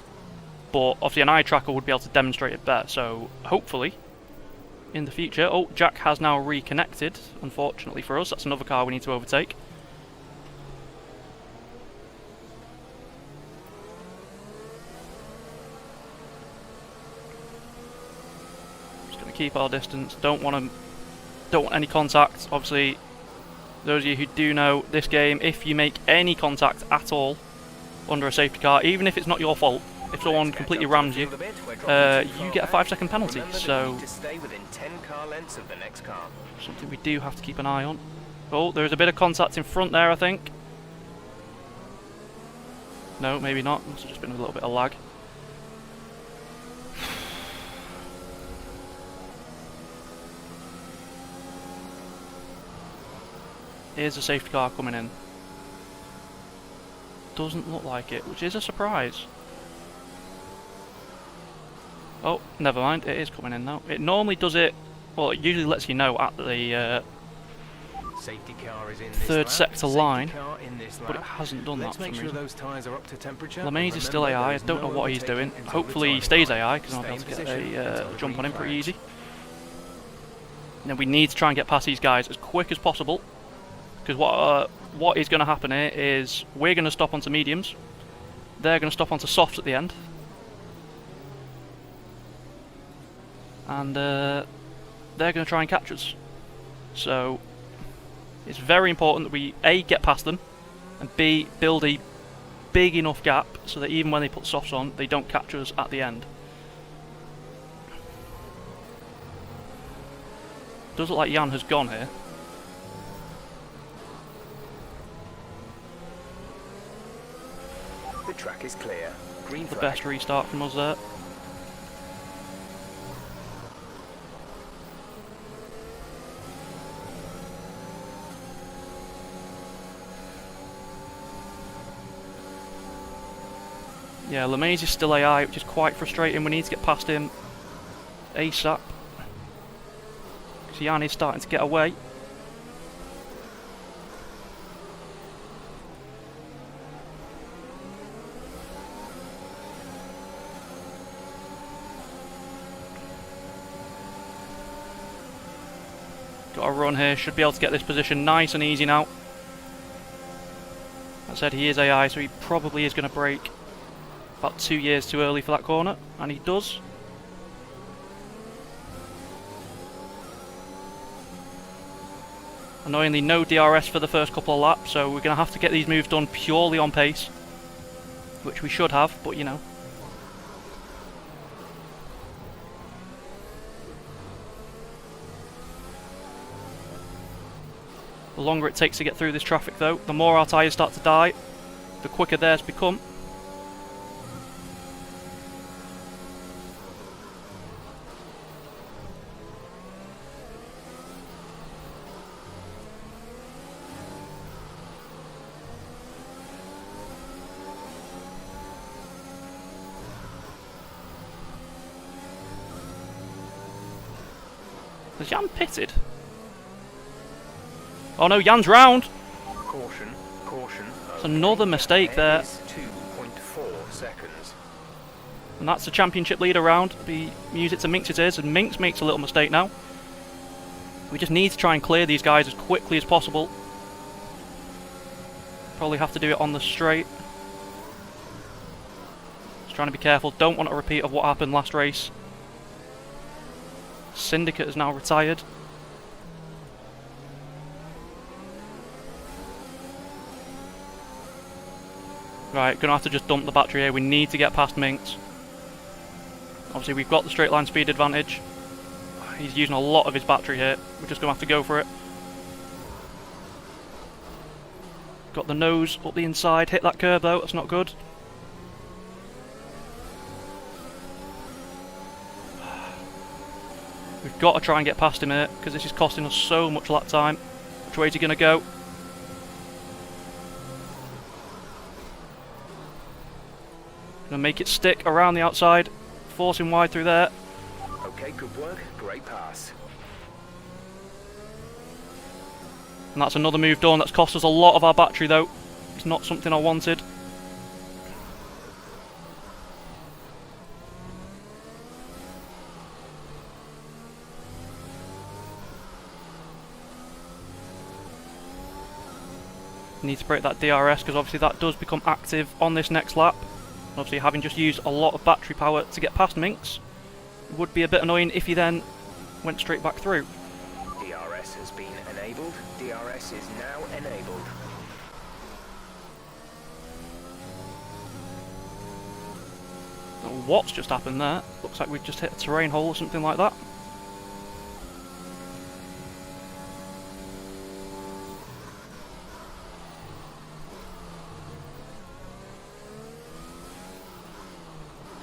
Speaker 1: but obviously an eye tracker would be able to demonstrate it better, so hopefully in the future. Oh, Jack has now reconnected, unfortunately for us. That's another car we need to overtake. Keep our distance. Don't want any contact. Obviously, those of you who do know this game, if you make any contact at all under a safety car, even if it's not your fault, if someone completely rams you, you get a 5-second penalty. So something we do have to keep an eye on. Oh, there's a bit of contact in front there, I think. No, maybe not. Must have just been a little bit of lag. Here's a safety car coming in. Doesn't look like it, which is a surprise. Oh, never mind, it is coming in now. It normally does it, well, it usually lets you know at the
Speaker 2: safety car is in
Speaker 1: third
Speaker 2: this
Speaker 1: sector
Speaker 2: lap.
Speaker 1: line,
Speaker 2: This
Speaker 1: but it hasn't done that for some reason.
Speaker 2: Those tires are up to temperature.
Speaker 1: LeMay's is still AI, I don't know what he's doing. Hopefully he stays AI, because I'll be able to get a jump on him pretty easy. Now we need to try and get past these guys as quick as possible. Because what is going to happen here is we're going to stop onto mediums, they're going to stop onto softs at the end, and they're going to try and catch us. So it's very important that we A, get past them, and B, build a big enough gap so that even when they put softs on, they don't catch us at the end. Does look like Jan has gone here.
Speaker 2: The track is clear. Green
Speaker 1: The
Speaker 2: flag.
Speaker 1: best restart from us there. Yeah, LeMay's is still AI, which is quite frustrating. We need to get past him ASAP. Because Jan is starting to get away. Got a run here, should be able to get this position nice and easy now. As I said, he is AI, so he probably is going to brake about 2 years too early for that corner, and he does. Annoyingly, no DRS for the first couple of laps, so we're going to have to get these moves done purely on pace, which we should have, but you know. The longer it takes to get through this traffic though, the more our tyres start to die, the quicker theirs become. Has Jan pitted? Oh no, Jan's round!
Speaker 2: Caution, caution.
Speaker 1: It's another mistake there.
Speaker 2: 2.4 seconds.
Speaker 1: And that's the championship leader round. The music to Minx's ears, and Minx makes a little mistake now. We just need to try and clear these guys as quickly as possible. Probably have to do it on the straight. Just trying to be careful. Don't want a repeat of what happened last race. Syndicate is now retired. Right, gonna have to just dump the battery here. We need to get past Minx. Obviously we've got the straight line speed advantage. He's using a lot of his battery here. We're just gonna have to go for it. Got the nose up the inside. Hit that curb though, that's not good. We've got to try and get past him here, because this is costing us so much lap time. Which way is he going to go? Going to make it stick around the outside. Force him wide through there.
Speaker 2: Okay, good work. Great pass.
Speaker 1: And that's another move done. That's cost us a lot of our battery though. It's not something I wanted. Need to break that DRS because obviously that does become active on this next lap. Obviously having just used a lot of battery power to get past Minx would be a bit annoying if he then went straight back through.
Speaker 2: DRS has been enabled. DRS is now enabled.
Speaker 1: What's just happened there? Looks like we've just hit a terrain hole or something like that.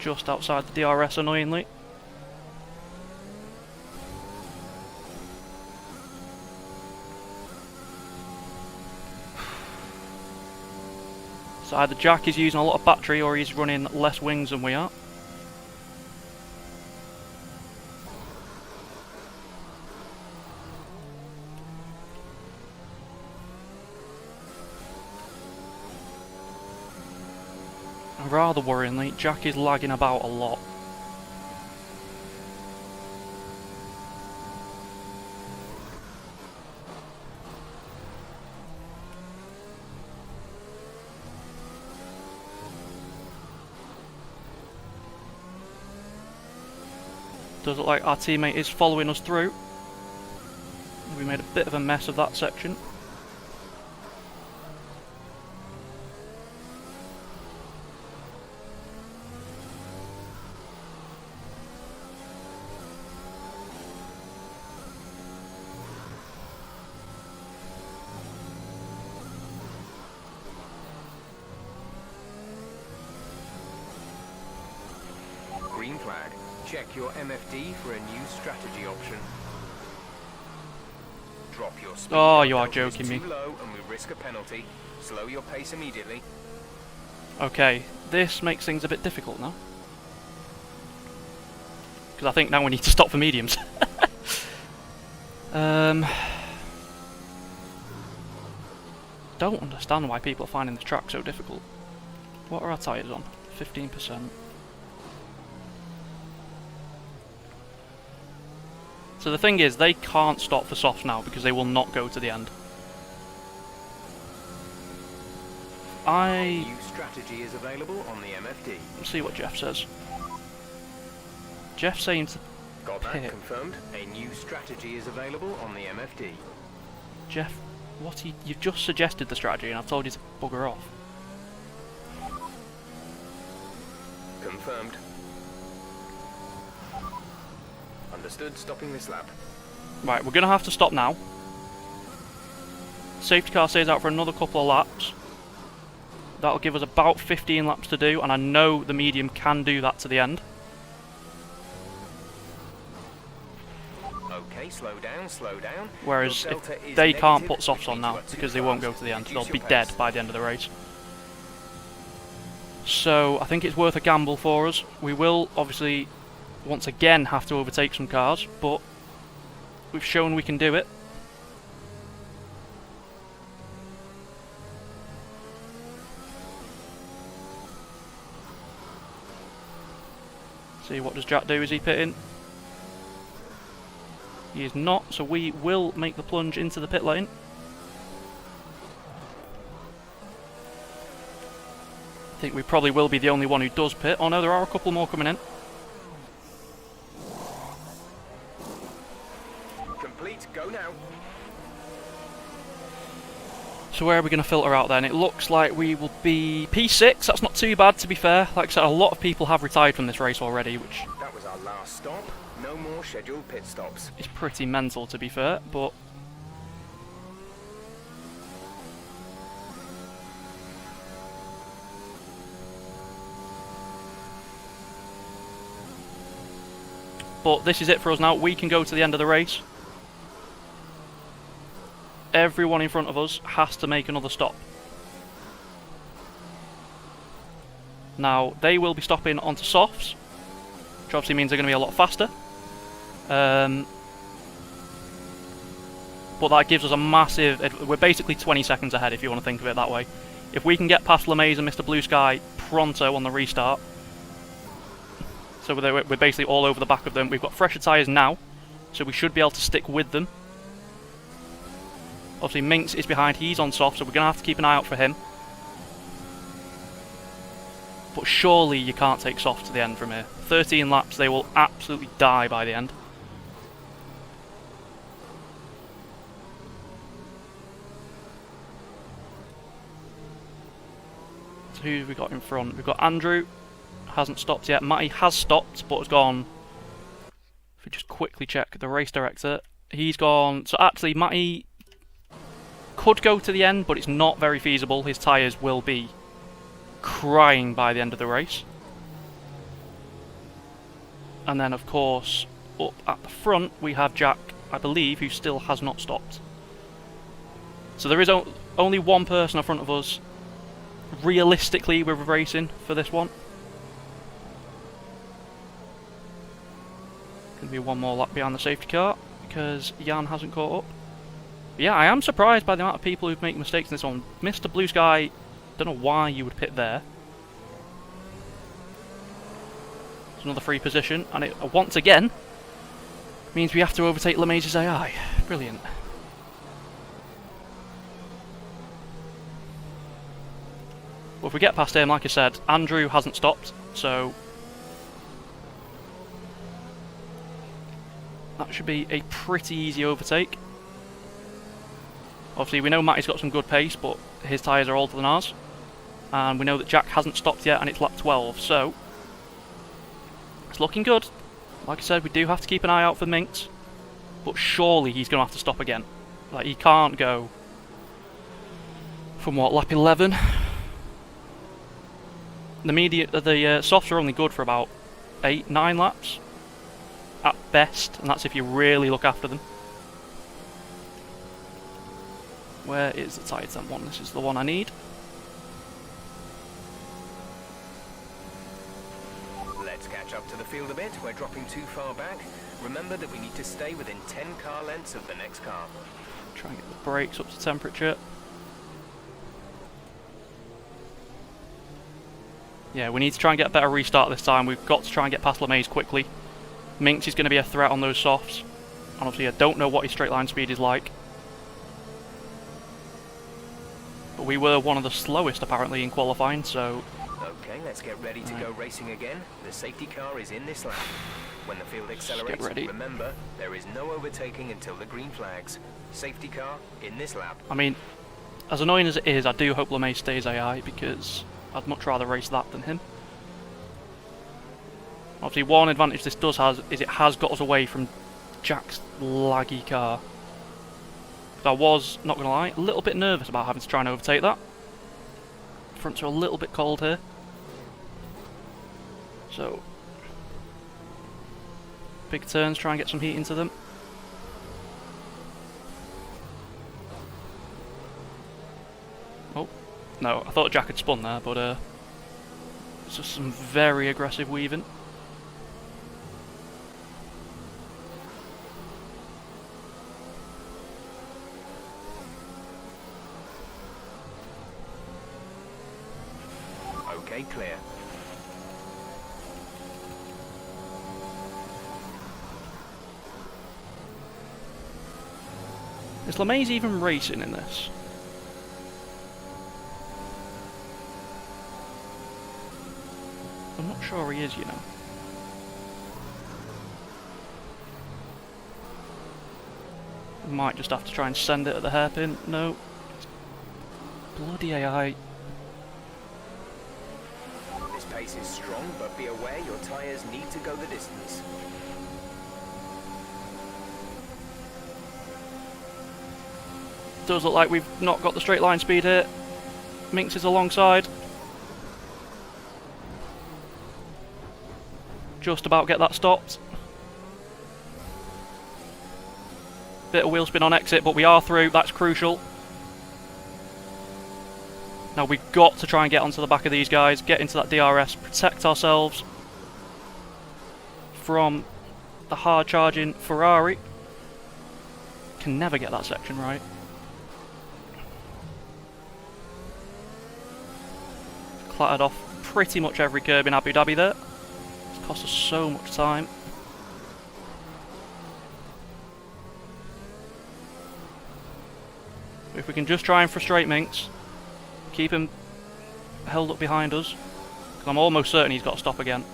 Speaker 1: Just outside the DRS, annoyingly. So either Jack is using a lot of battery or he's running less wings than we are. Rather worryingly, Jack is lagging about a lot. Does look like our teammate is following us through. We made a bit of a mess of that section.
Speaker 2: Green flag. Check your MFD for a new strategy option. Drop your speed.
Speaker 1: Oh, you are joking me.
Speaker 2: Too low and we risk a penalty. Slow your pace immediately.
Speaker 1: Okay, this makes things a bit difficult now. Because I think now we need to stop for mediums. Don't understand why people are finding this track so difficult. What are our tyres on? 15%. So the thing is, they can't stop for softs now because they will not go to the end.
Speaker 2: New strategy is available on the MFD.
Speaker 1: Let's see what Jeff says. Jeff saying to
Speaker 2: Got that
Speaker 1: pit.
Speaker 2: confirmed. A new strategy is available on the MFD.
Speaker 1: Jeff, you've just suggested the strategy and I've told you to bugger off.
Speaker 2: Confirmed. Understood. Stopping this lap.
Speaker 1: Right, we're going to have to stop now. Safety car stays out for another couple of laps. That'll give us about 15 laps to do, and I know the medium can do that to the end.
Speaker 2: Okay, slow down, slow down.
Speaker 1: Whereas if they can't put softs on now because they won't go to the end, they'll be dead by the end of the race. So I think it's worth a gamble for us. We will obviously once again have to overtake some cars, but We've shown we can do it. See, what does Jack do? Is he pitting? He is not, so we will make the plunge into the pit lane. I think we probably will be the only one who does pit. Oh no, there are a couple more coming in.
Speaker 2: Complete, go now.
Speaker 1: So where are we going to filter out then? It looks like we will be P6. That's not too bad, to be fair. Like I said, a lot of people have retired from this race already, which...
Speaker 2: That was our last stop. No more scheduled pit stops.
Speaker 1: Is pretty mental, to be fair, but... But this is it for us now. We can go to the end of the race. Everyone in front of us has to make another stop. Now, they will be stopping onto softs, which obviously means they're going to be a lot faster. But that gives us a massive... We're basically 20 seconds ahead, if you want to think of it that way. If we can get past LeMays and Mr. Blue Sky pronto on the restart, so we're basically all over the back of them. We've got fresher tyres now, so we should be able to stick with them. Obviously, Minx is behind. He's on soft, so we're going to have to keep an eye out for him. But surely you can't take soft to the end from here. 13 laps, they will absolutely die by the end. So who have we got in front? We've got Andrew. Hasn't stopped yet. Matty has stopped, but has gone... If we just quickly check the race director. He's gone... So actually, Matty could go to the end, but it's not very feasible. His tyres will be crying by the end of the race. And then, of course, up at the front, we have Jack, I believe, who still has not stopped. So there is only one person in front of us. Realistically, we're racing for this one. Going to be one more lap behind the safety car, because Jan hasn't caught up. But yeah, I am surprised by the amount of people who make mistakes in this one. Mr. Blue Sky, don't know why you would pit there. It's another free position, and it once again means we have to overtake LeMays' AI. Brilliant. Well, if we get past him, like I said, Andrew hasn't stopped, so that should be a pretty easy overtake. Obviously, we know Matty's got some good pace, but his tyres are older than ours. And we know that Jack hasn't stopped yet, and it's lap 12, so it's looking good. Like I said, we do have to keep an eye out for Minx, but surely he's going to have to stop again. Like, he can't go from, what, lap 11? The softs are only good for about 8-9 laps at best, and that's if you really look after them. Where is the Titan one? This is the one I need.
Speaker 2: Let's catch up to the field a bit. We're dropping too far back. Remember that we need to stay within 10 car lengths of the next car.
Speaker 1: Try and get the brakes up to temperature. Yeah, we need to try and get a better restart this time. We've got to try and get past LeMays quickly. Minx is going to be a threat on those softs. And obviously I don't know what his straight line speed is like. But we were one of the slowest apparently in qualifying, so...
Speaker 2: Okay, let's get ready to go racing again. The safety car is in this lap. When the field accelerates, remember, there is no overtaking until the green flags. Safety car in this lap.
Speaker 1: I mean, as annoying as it is, I do hope LeMay stays AI, because I'd much rather race that than him. Obviously, one advantage this does have is it has got us away from Jack's laggy car. I was, not going to lie, a little bit nervous about having to try and overtake that. Fronts are a little bit cold here. So, big turns, try and get some heat into them. Oh, no, I thought Jack had spun there, but it's just some very aggressive weaving.
Speaker 2: Okay, clear.
Speaker 1: Is LeMays even racing in this? I'm not sure he is, you know. We might just have to try and send it at the hairpin. No. Bloody AI.
Speaker 2: This pace is strong, but be aware your tyres need to go the distance.
Speaker 1: Does look like we've not got the straight line speed here. Minx is alongside. Just about get that stopped. Bit of wheel spin on exit, but we are through. That's crucial. Now we've got to try and get onto the back of these guys, get into that DRS, protect ourselves from the hard charging Ferrari. Can never get that section right. Clattered off pretty much every curb in Abu Dhabi there. It's cost us so much time. If we can just try and frustrate Minx, keep him held up behind us, because I'm almost certain he's got to stop again.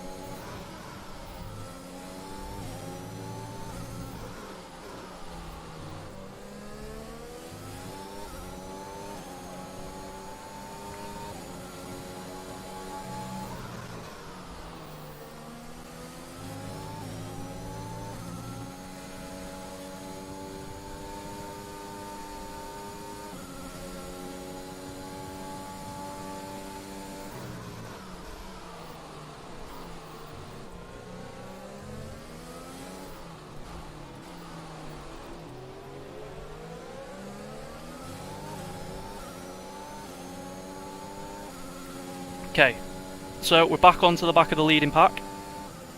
Speaker 1: Okay, so we're back onto the back of the leading pack.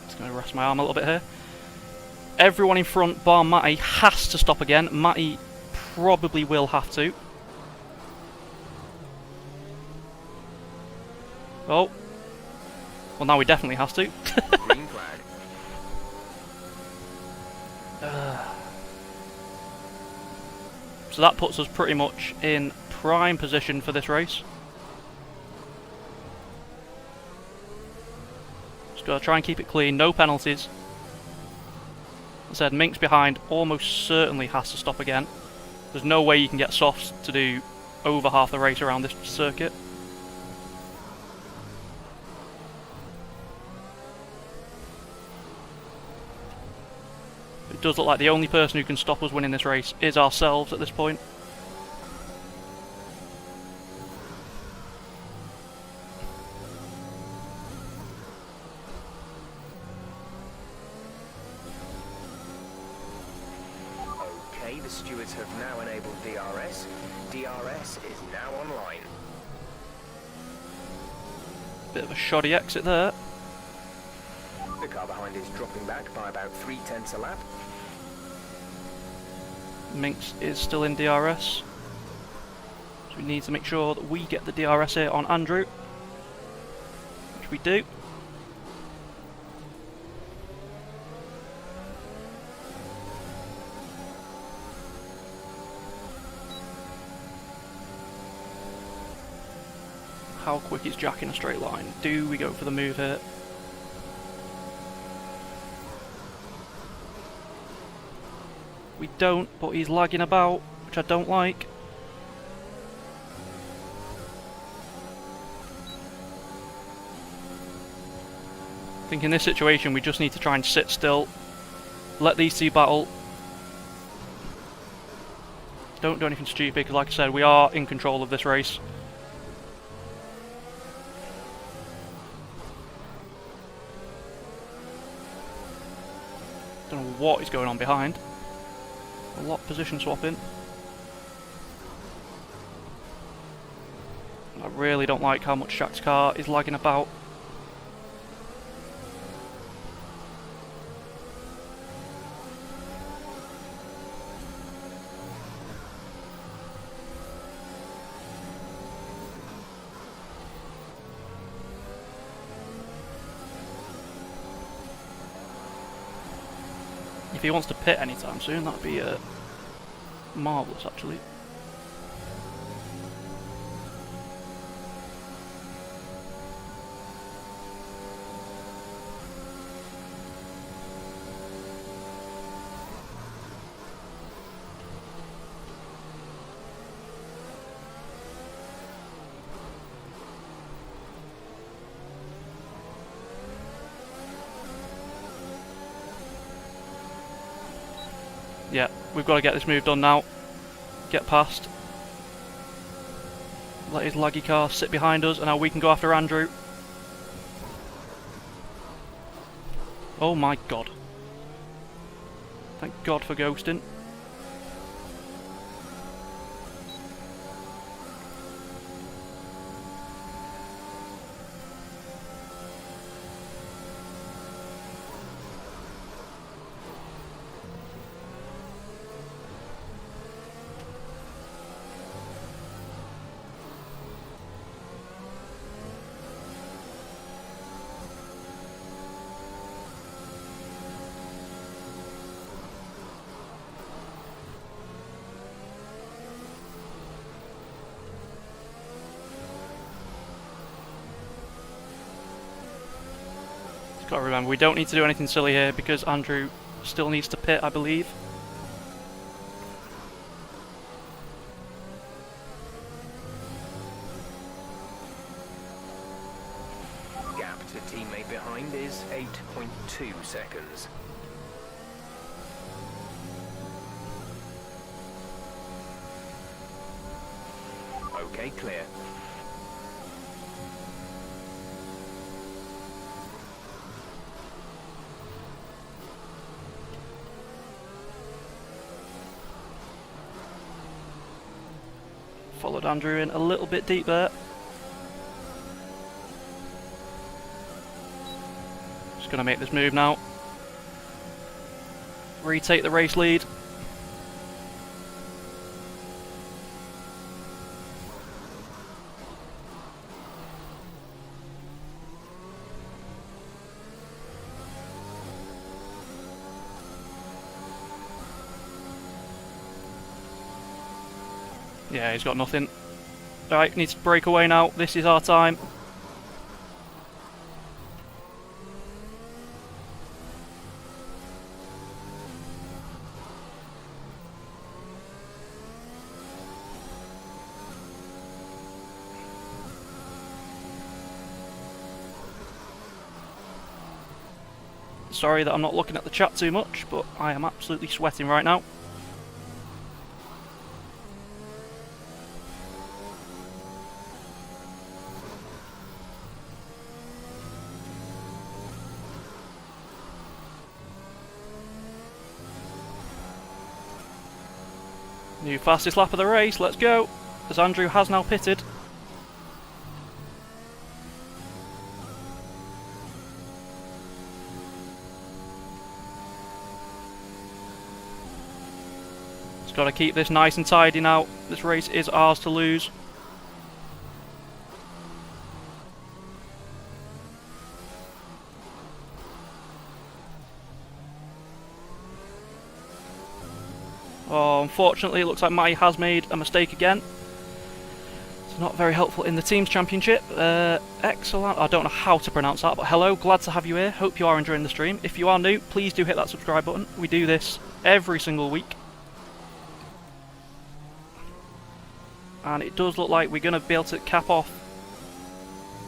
Speaker 1: Just going to rest my arm a little bit here. Everyone in front, bar Matty, has to stop again. Matty probably will have to. Oh. Well, now he definitely has to.
Speaker 2: Green flag.
Speaker 1: So that puts us pretty much in prime position for this race. Just got to try and keep it clean, no penalties. As I said, Minx behind almost certainly has to stop again. There's no way you can get softs to do over half the race around this circuit. It does look like the only person who can stop us winning this race is ourselves at this point.
Speaker 2: Okay, the stewards have now enabled DRS. DRS is now online.
Speaker 1: Bit of a shoddy exit there.
Speaker 2: The car behind is dropping back by about 3/10 a lap.
Speaker 1: Minx is still in DRS. So we need to make sure that we get the DRS here on Andrew. Which we do. How quick is Jack in a straight line? Do we go for the move here? We don't, but he's lagging about, which I don't like. I think in this situation we just need to try and sit still, let these two battle. Don't do anything stupid, because like I said, we are in control of this race. Don't know what is going on behind. A lot of position swapping. I really don't like how much Jack's car is lagging about. If he wants to pit anytime soon, that'd be marvellous, actually. Yeah, we've got to get this move done now. Get past. Let his laggy car sit behind us, and now we can go after Andrew. Oh my god. Thank God for ghosting. Got to remember, we don't need to do anything silly here because Andrew still needs to pit, I believe.
Speaker 2: Gap to teammate behind is 8.2 seconds. Okay, clear.
Speaker 1: Followed Andrew in a little bit deep there. Just going to make this move now. Retake the race lead. Yeah, he's got nothing. Right, needs to break away now. This is our time. Sorry that I'm not looking at the chat too much, but I am absolutely sweating right now. New fastest lap of the race, let's go! As Andrew has now pitted. Just got to keep this nice and tidy now. This race is ours to lose. Oh, unfortunately, it looks like Matty has made a mistake again. It's not very helpful in the Teams Championship. Excellent. I don't know how to pronounce that, but hello, glad to have you here. Hope you are enjoying the stream. If you are new, please do hit that subscribe button. We do this every single week. And it does look like we're going to be able to cap off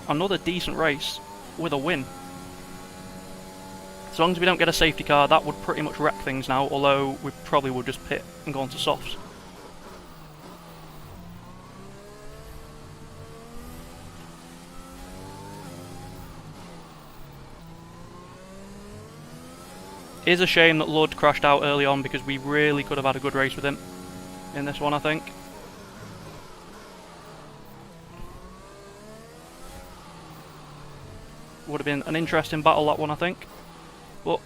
Speaker 1: another decent race with a win. As long as we don't get a safety car, that would pretty much wreck things now, although we probably would just pit and go on to softs. It is a shame that Lud crashed out early on because we really could have had a good race with him in this one, I think. Would have been an interesting battle, that one, I think. But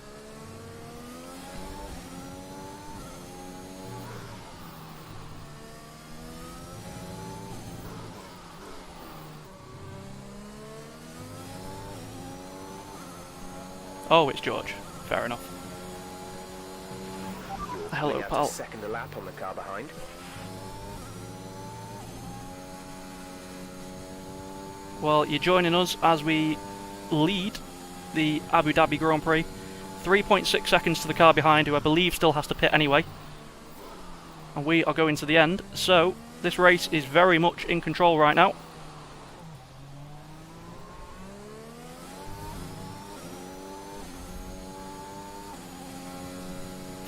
Speaker 1: oh, it's George. Fair enough. Hello, pal.
Speaker 2: Second a lap on the car behind.
Speaker 1: Well, you're joining us as we lead the Abu Dhabi Grand Prix. 3.6 seconds to the car behind, who I believe still has to pit anyway. And we are going to the end, so this race is very much in control right now.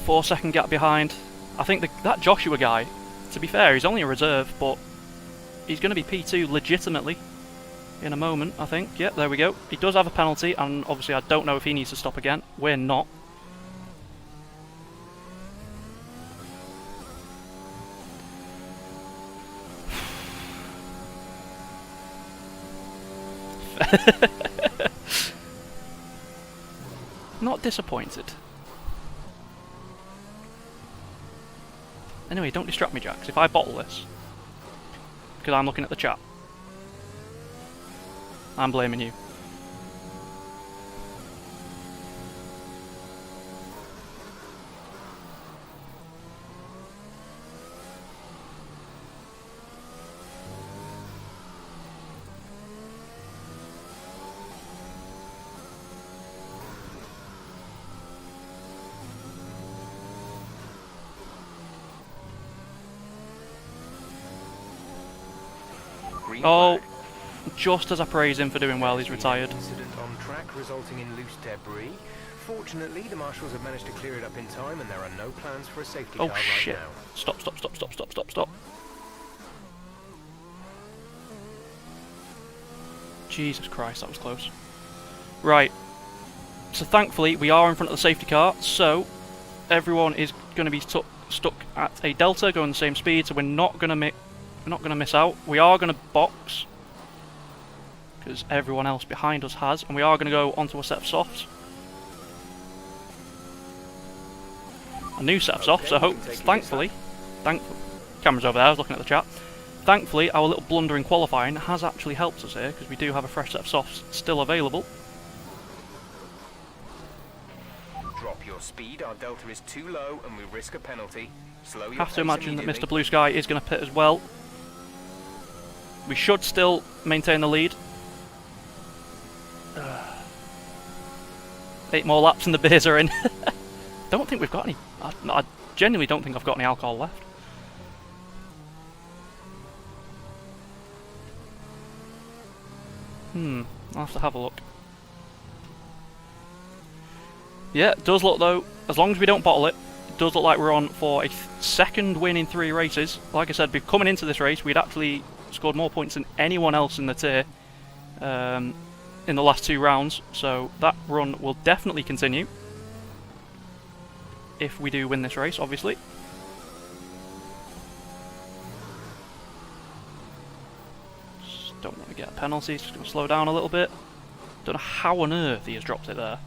Speaker 1: Four-second gap behind. I think that Joshua guy, to be fair, he's only a reserve, but he's going to be P2 legitimately in a moment, I think. Yep, there we go. He does have a penalty, and obviously I don't know if he needs to stop again. We're not. Not disappointed. Anyway, don't distract me, Jax, if I bottle this. Because I'm looking at the chat. I'm blaming you. Oh, just as I praise him for doing well, he's retired.
Speaker 2: Incident on track resulting in loose debris. Fortunately, the marshals have managed to clear it up in time, and there are no plans for a safety car right
Speaker 1: shit.
Speaker 2: now.
Speaker 1: Stop, stop, stop, stop, stop, stop, stop. Jesus Christ, that was close. Right. So thankfully, we are in front of the safety car, so everyone is going to be stuck at a delta, going the same speed, so we're not going to miss out. We are going to box, because everyone else behind us has, and we are going to go onto a set of softs. A new set of softs, so thankfully, camera's over there, I was looking at the chat. Thankfully, our little blunder in qualifying has actually helped us here, because we do have a fresh set of softs still available.
Speaker 2: Drop your speed, our delta is too low, and we risk a penalty. Slow your
Speaker 1: Have to
Speaker 2: pace
Speaker 1: imagine that
Speaker 2: immediately.
Speaker 1: Mr. Blue Sky is going to pit as well. We should still maintain the lead. 8 more laps and the beers are in. Don't think we've got any. I genuinely don't think I've got any alcohol left. I'll have to have a look. Yeah, it does look though, as long as we don't bottle it, it does look like we're on for a second win in 3 races. Like I said, coming into this race, we'd actually scored more points than anyone else in the tier in the last 2 rounds, so that run will definitely continue if we do win this race, obviously. Just don't want to get a penalty, just going to slow down a little bit. Don't know how on earth he has dropped it there.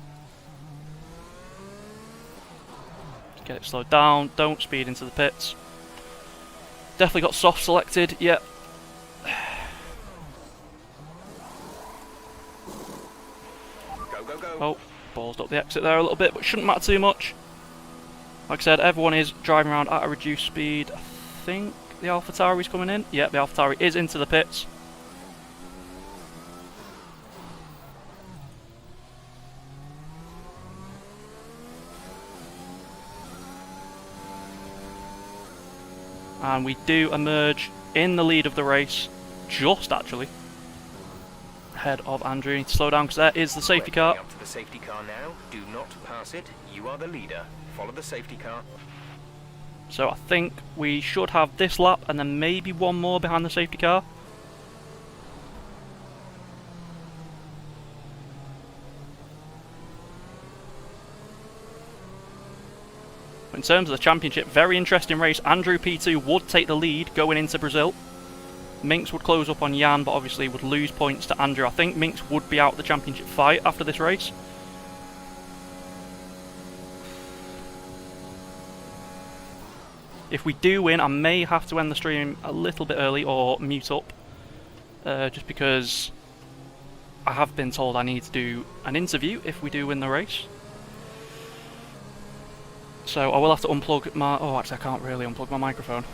Speaker 1: Just get it slowed down, don't speed into the pits. Definitely got soft selected, yeah. Oh, ballsed up the exit there a little bit, but shouldn't matter too much. Like I said, everyone is driving around at a reduced speed. I think the AlphaTauri's coming in. Yeah, the AlphaTauri is into the pits. And we do emerge in the lead of the race, just actually ahead of Andrew. Need to slow down because there is the safety car.
Speaker 2: Up to the safety car now. Do not pass it. You are the leader. Follow the safety car.
Speaker 1: So I think we should have this lap and then maybe one more behind the safety car. In terms of the championship, very interesting race. Andrew P2 would take the lead going into Brazil. Minx would close up on Jan, but obviously would lose points to Andrew. I think Minx would be out the championship fight after this race. If we do win, I may have to end the stream a little bit early or mute up. Just because I have been told I need to do an interview if we do win the race. So I will have to unplug my... Oh, actually I can't really unplug my microphone.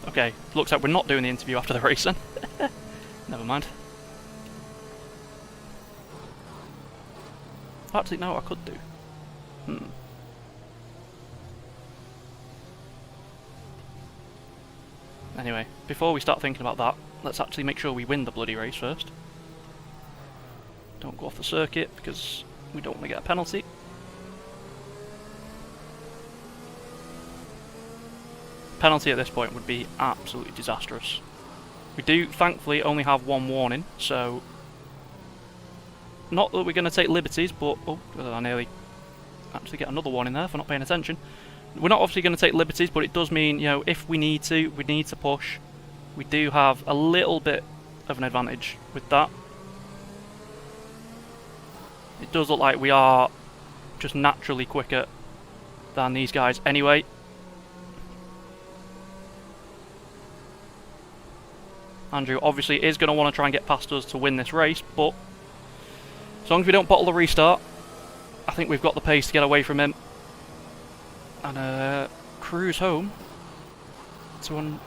Speaker 1: Okay, looks like we're not doing the interview after the race then. Never mind. Actually, no, I could do. Anyway, before we start thinking about that, let's actually make sure we win the bloody race first. Don't go off the circuit because we don't want to get a penalty. Penalty at this point would be absolutely disastrous. We do thankfully only have one warning, so not that we're going to take liberties, but oh, I nearly actually get another warning there for not paying attention. We're not obviously going to take liberties, but it does mean, you know, if we need to push. We do have a little bit of an advantage with that. It does look like we are just naturally quicker than these guys anyway. Andrew obviously is going to want to try and get past us to win this race, but as long as we don't bottle the restart, I think we've got the pace to get away from him and cruise home to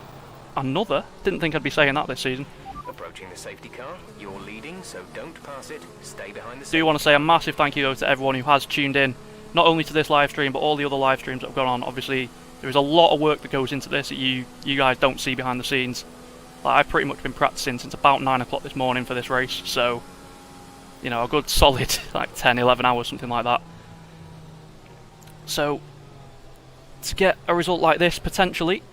Speaker 1: another. Didn't think I'd be saying that this season.
Speaker 2: Approaching the safety car, you're leading, so don't pass it. Stay behind the
Speaker 1: Do want to say a massive thank you though to everyone who has tuned in, not only to this live stream but all the other live streams that have gone on. Obviously there is a lot of work that goes into this that you guys don't see behind the scenes. Like, I've pretty much been practicing since about 9 o'clock this morning for this race, so you know, a good solid like 10-11 hours, something like that. So to get a result like this potentially,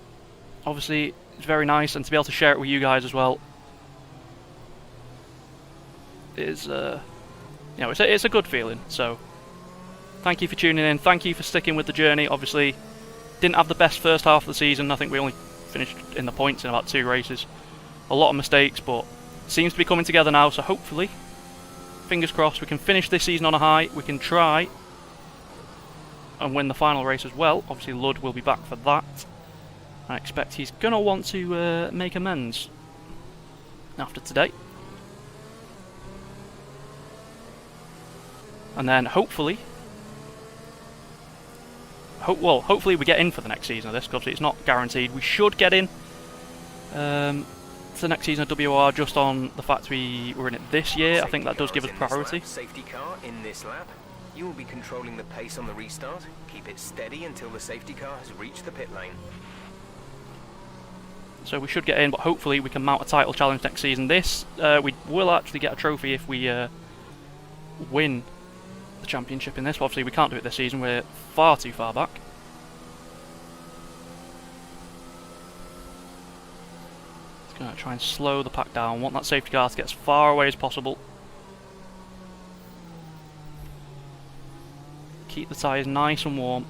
Speaker 1: obviously it's very nice, and to be able to share it with you guys as well is, you know, it's a good feeling. So thank you for tuning in, thank you for sticking with the journey. Obviously didn't have the best first half of the season. I think we only finished in the points in about 2 races. A lot of mistakes, but seems to be coming together now, so hopefully, fingers crossed, we can finish this season on a high. We can try and win the final race as well. Obviously Lud will be back for that. I expect he's going to want to make amends after today. And then hopefully, hopefully we get in for the next season of this, because obviously it's not guaranteed. We should get in to the next season of WR just on the fact we were in it this year. I think that does give us priority.
Speaker 2: Safety car in this lap. You will be controlling the pace on the restart. Keep it steady until the safety car has reached the pit lane.
Speaker 1: So we should get in, but hopefully we can mount a title challenge next season. This, we will actually get a trophy if we win the championship in this. Obviously we can't do it this season, we're far too far back. Just going to try and slow the pack down. Want that safety car to get as far away as possible. Keep the tyres nice and warm.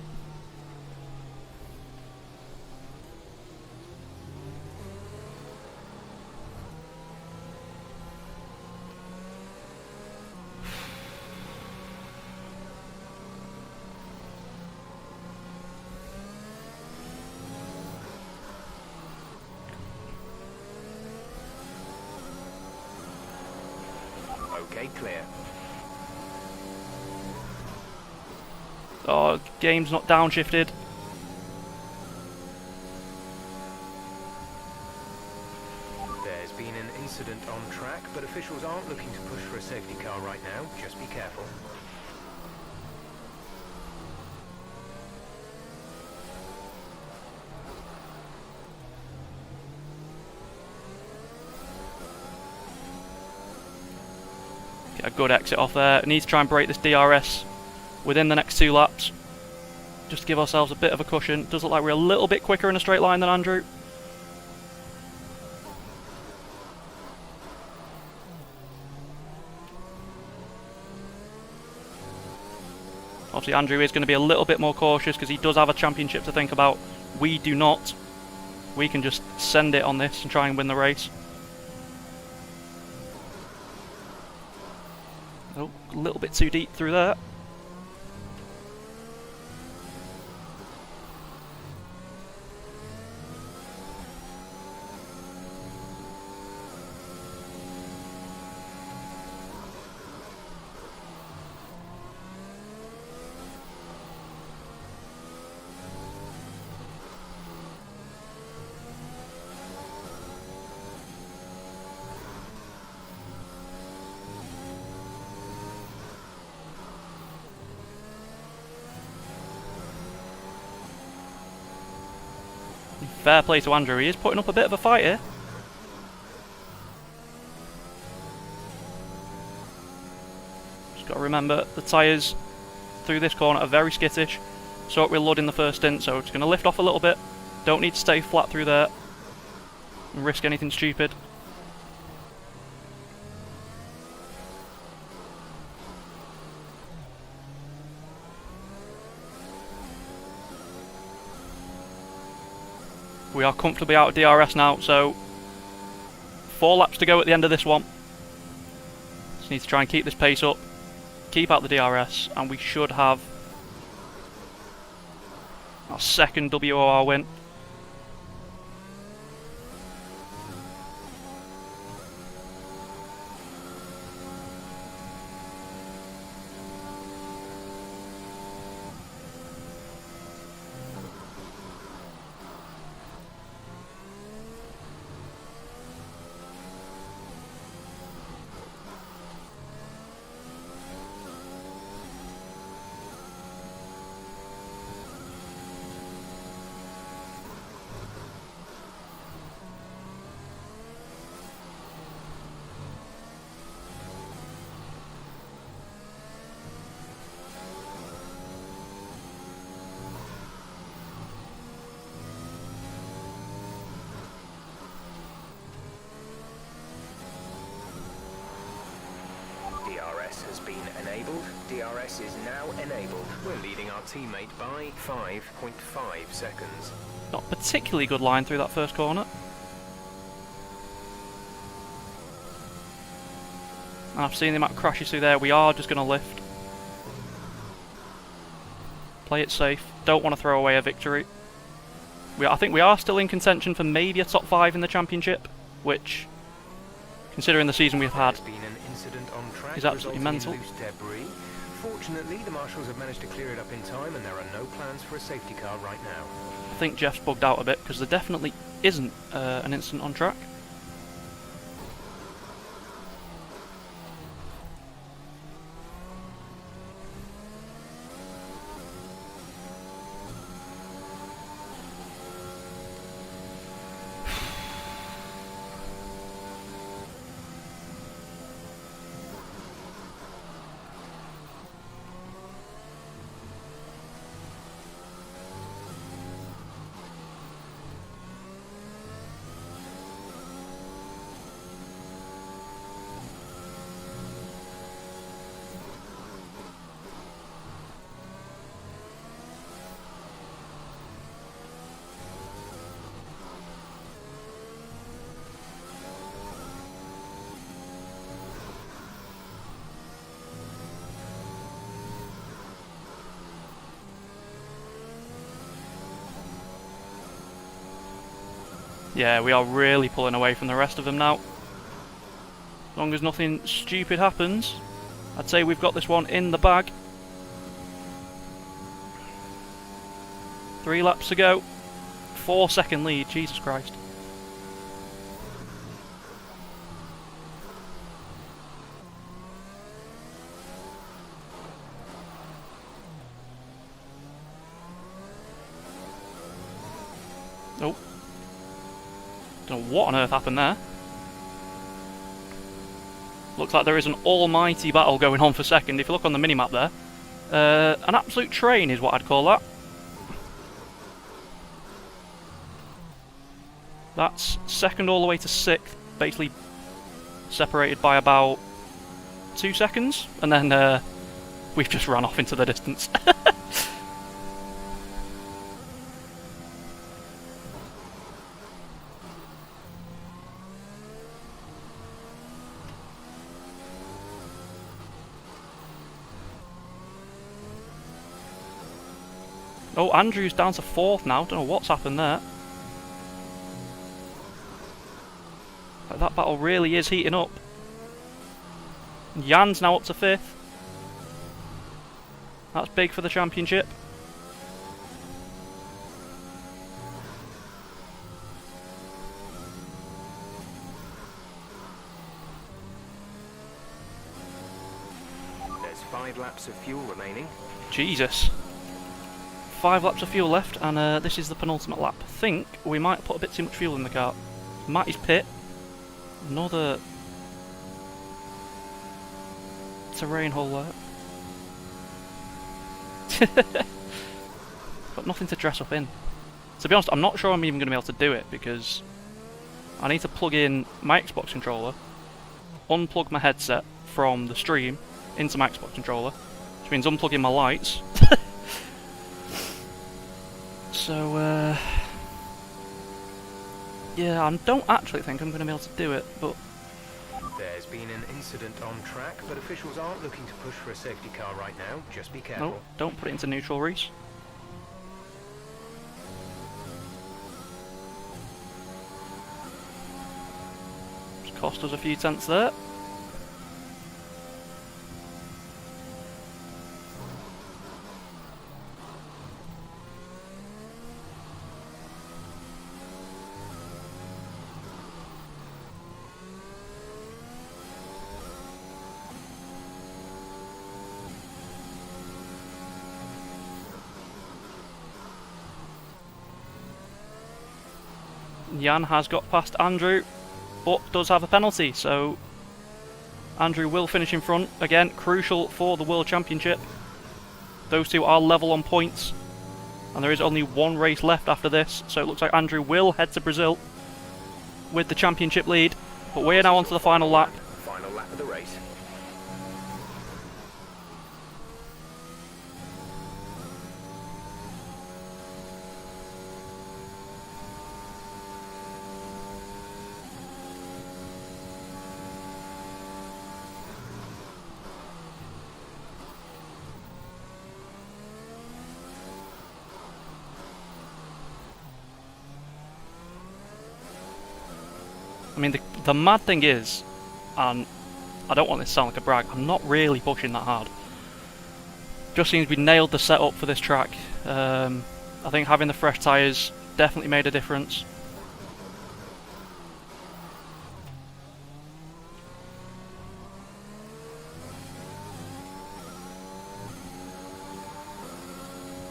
Speaker 2: Okay, clear.
Speaker 1: Oh, game's not downshifted.
Speaker 2: There's been an incident on track, but officials aren't looking to push for a safety car right now. Just be careful.
Speaker 1: Get a good exit off there. Need to try and break this DRS within the next 2 laps. Just to give ourselves a bit of a cushion. Does look like we're a little bit quicker in a straight line than Andrew. Obviously Andrew is going to be a little bit more cautious because he does have a championship to think about. We do not. We can just send it on this and try and win the race. Oh, a little bit too deep through there. fair play to Andrew. He is putting up a bit of a fight here. Just got to remember the tyres through this corner are very skittish. Saw it with Ludd in the first stint, so just going to lift off a little bit. Don't need to stay flat through there and risk anything stupid. We are comfortably out of DRS now, so 4 laps to go at the end of this one. Just need to try and keep this pace up, keep out the DRS, and we should have our second WOR win.
Speaker 2: DRS has been enabled. DRS is now enabled. We're leading our teammate by 5.5 seconds.
Speaker 1: Not a particularly good line through that first corner. And I've seen the amount of crashes through there. We are just going to lift. Play it safe. Don't want to throw away a victory. I think we are still in contention for maybe a top 5 in the championship, which, considering the season we've had, is absolutely mental.
Speaker 2: Fortunately, the marshals have managed to clear it up in time, and there are no plans for a safety car right now.
Speaker 1: I think Jeff's bugged out a bit because there definitely isn't an incident on track. Yeah, we are really pulling away from the rest of them now. As long as nothing stupid happens, I'd say we've got this one in the bag. 3 laps to go. 4-second lead, Jesus Christ. Oh. Don't know what on earth happened there. Looks like there is an almighty battle going on for second. If you look on the minimap there, an absolute train is what I'd call that. That's second all the way to 6th, basically separated by about 2 seconds, and then we've just run off into the distance. Oh, Andrew's down to 4th now. Don't know what's happened there. Like, that battle really is heating up. Jan's now up to 5th. That's big for the championship.
Speaker 2: There's 5 laps of fuel remaining.
Speaker 1: Jesus. 5 laps of fuel left, and this is the penultimate lap. I think we might put a bit too much fuel in the car. Matty's pit. Another terrain hole there. Got nothing to dress up in. To be honest, I'm not sure I'm even going to be able to do it, because I need to plug in my Xbox controller, unplug my headset from the stream into my Xbox controller, which means unplugging my lights. So, yeah, I don't actually think I'm going to be able to do it, but...
Speaker 2: There's been an incident on track, but officials aren't looking to push for a safety car right now. Just be careful.
Speaker 1: No, don't put it into neutral, Reese. It's cost us a few tenths there. Jan has got past Andrew, but does have a penalty, so Andrew will finish in front. Again, crucial for the World Championship. Those two are level on points, and there is only one race left after this, so it looks like Andrew will head to Brazil with the championship lead. But we're now on to the final lap.
Speaker 2: Final lap of the race.
Speaker 1: I mean, the mad thing is, and I don't want this to sound like a brag, I'm not really pushing that hard. Just seems we nailed the setup for this track. I think having the fresh tyres definitely made a difference.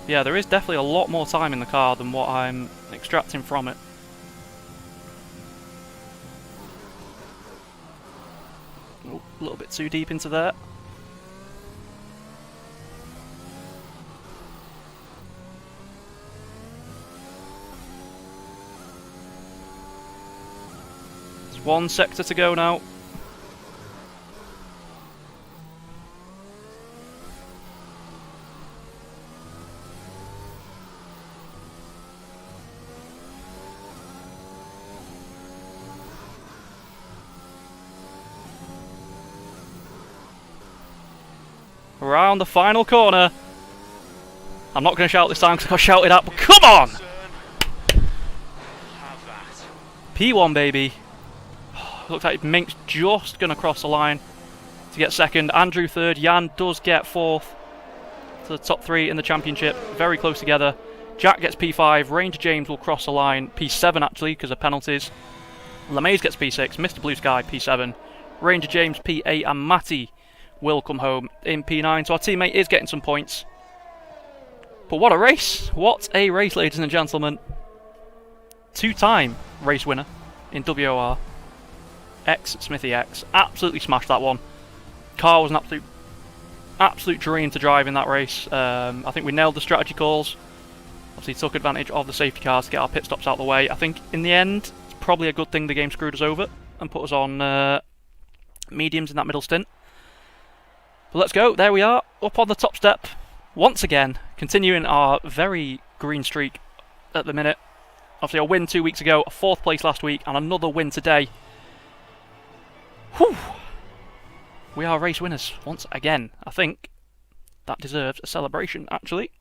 Speaker 1: Yeah, there is definitely a lot more time in the car than what I'm extracting from it. Oh, a little bit too deep into there. There's one sector to go now. Around the final corner. I'm not going to shout this time because I shouted out, but come on! P1, baby. Looks like Mink's just going to cross the line to get second. Andrew third. Jan does get fourth to the top three in the championship. Very close together. Jack gets P5. Ranger James will cross the line. P7 actually because of penalties. LeMays gets P6. Mr. Blue Sky P7. Ranger James P8 and Matty will come home in P9, so our teammate is getting some points. But what a race! What a race, ladies and gentlemen. Two-time race winner in WOR. xSmithyx. Absolutely smashed that one. Car was an absolute dream to drive in that race. I think we nailed the strategy calls. Obviously took advantage of the safety cars to get our pit stops out of the way. I think in the end, it's probably a good thing the game screwed us over and put us on mediums in that middle stint. But let's go, there we are, up on the top step, once again, continuing our very green streak at the minute. Obviously a win 2 weeks ago, a 4th place last week, and another win today. Whew! We are race winners, once again. I think that deserves a celebration, actually.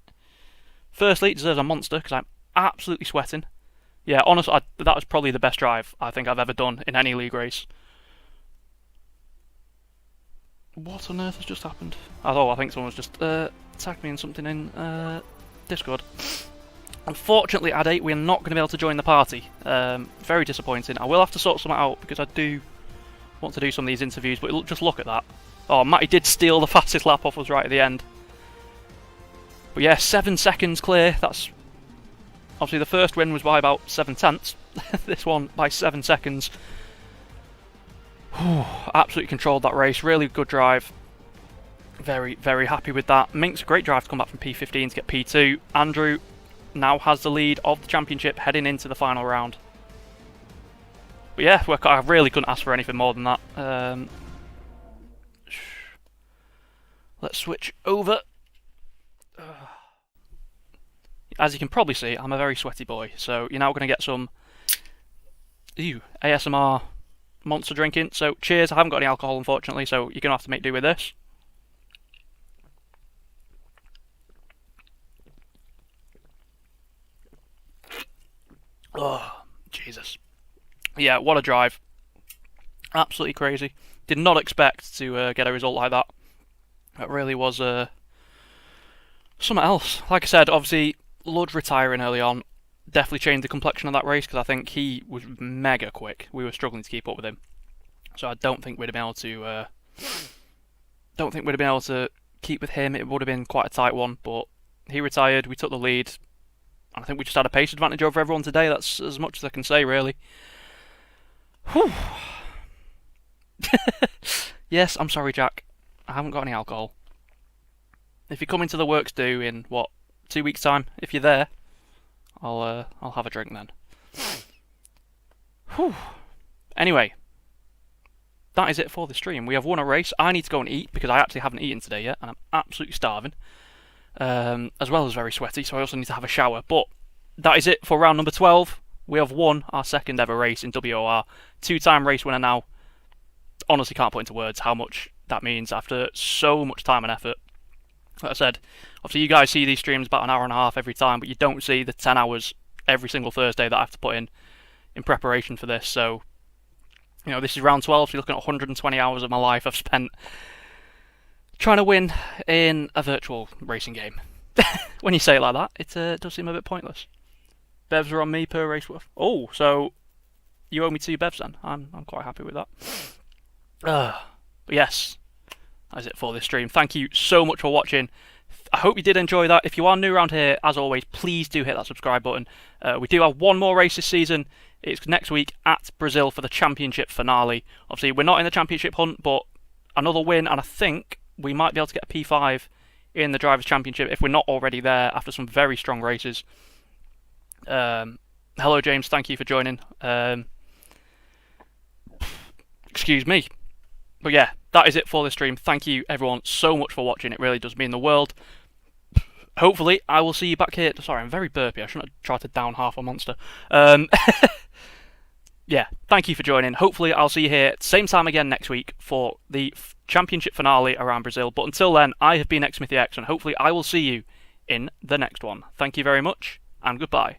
Speaker 1: Firstly, it deserves a monster, because I'm absolutely sweating. Yeah, honestly, that was probably the best drive I think I've ever done in any league race. What on earth has just happened? Oh, I think someone's just tagged me in something in Discord. Unfortunately, Ad8, we're not going to be able to join the party. Very disappointing. I will have to sort something out because I do want to do some of these interviews, but just look at that. Oh, Matty did steal the fastest lap off us right at the end. But yeah, 7 seconds clear. That's obviously the first win was by about 7/10. This one by 7 seconds. Absolutely controlled that race. Really good drive. Very, very happy with that. Mink's a great drive to come back from P15 to get P2. Andrew now has the lead of the championship heading into the final round. But yeah, I really couldn't ask for anything more than that. Let's switch over. As you can probably see, I'm a very sweaty boy, so you're now going to get some ASMR monster drinking. So cheers. I haven't got any alcohol, unfortunately, so you're going to have to make do with this. Oh, Jesus. Yeah, what a drive. Absolutely crazy. Did not expect to get a result like that. That really was something else. Like I said, obviously, Lud retiring early on definitely changed the complexion of that race, because I think he was mega quick. We were struggling to keep up with him. So I don't think we'd have been able to keep with him. It would have been quite a tight one, but he retired, we took the lead. I think we just had a pace advantage over everyone today. That's as much as I can say, really. Whew. Yes, I'm sorry, Jack. I haven't got any alcohol. If you come into the works do in, what, 2 weeks' time, if you're there, I'll have a drink then. Whew. Anyway, that is it for the stream. We have won a race. I need to go and eat, because I actually haven't eaten today yet, and I'm absolutely starving. As well as very sweaty, so I also need to have a shower. But that is it for round number 12. We have won our second ever race in WOR. 2-time race winner now. Honestly can't put into words how much that means after so much time and effort. Like I said, obviously you guys see these streams about an hour and a half every time, but you don't see the 10 hours every single Thursday that I have to put in preparation for this. So, you know, this is round 12, so you're looking at 120 hours of my life I've spent trying to win in a virtual racing game. When you say it like that, it does seem a bit pointless. Bevs are on me per race worth. Oh, so you owe me 2 bevs then. I'm quite happy with that. But yes, that's it for this stream. Thank you so much for watching. I hope you did enjoy that. If you are new around here, as always, please do hit that subscribe button. We do have one more race this season. It's next week at Brazil for the championship finale. Obviously, we're not in the championship hunt, but another win, and I think we might be able to get a P5 in the Drivers' Championship if we're not already there after some very strong races. Hello, James. Thank you for joining. Excuse me. But yeah, that is it for the stream. Thank you, everyone, so much for watching. It really does mean the world. Hopefully, I will see you back here. Sorry, I'm very burpy. I shouldn't have tried to down half a monster. Yeah, thank you for joining. Hopefully, I'll see you here same time again next week for the championship finale around Brazil. But until then, I have been xSmithyx, and hopefully I will see you in the next one. Thank you very much, and goodbye.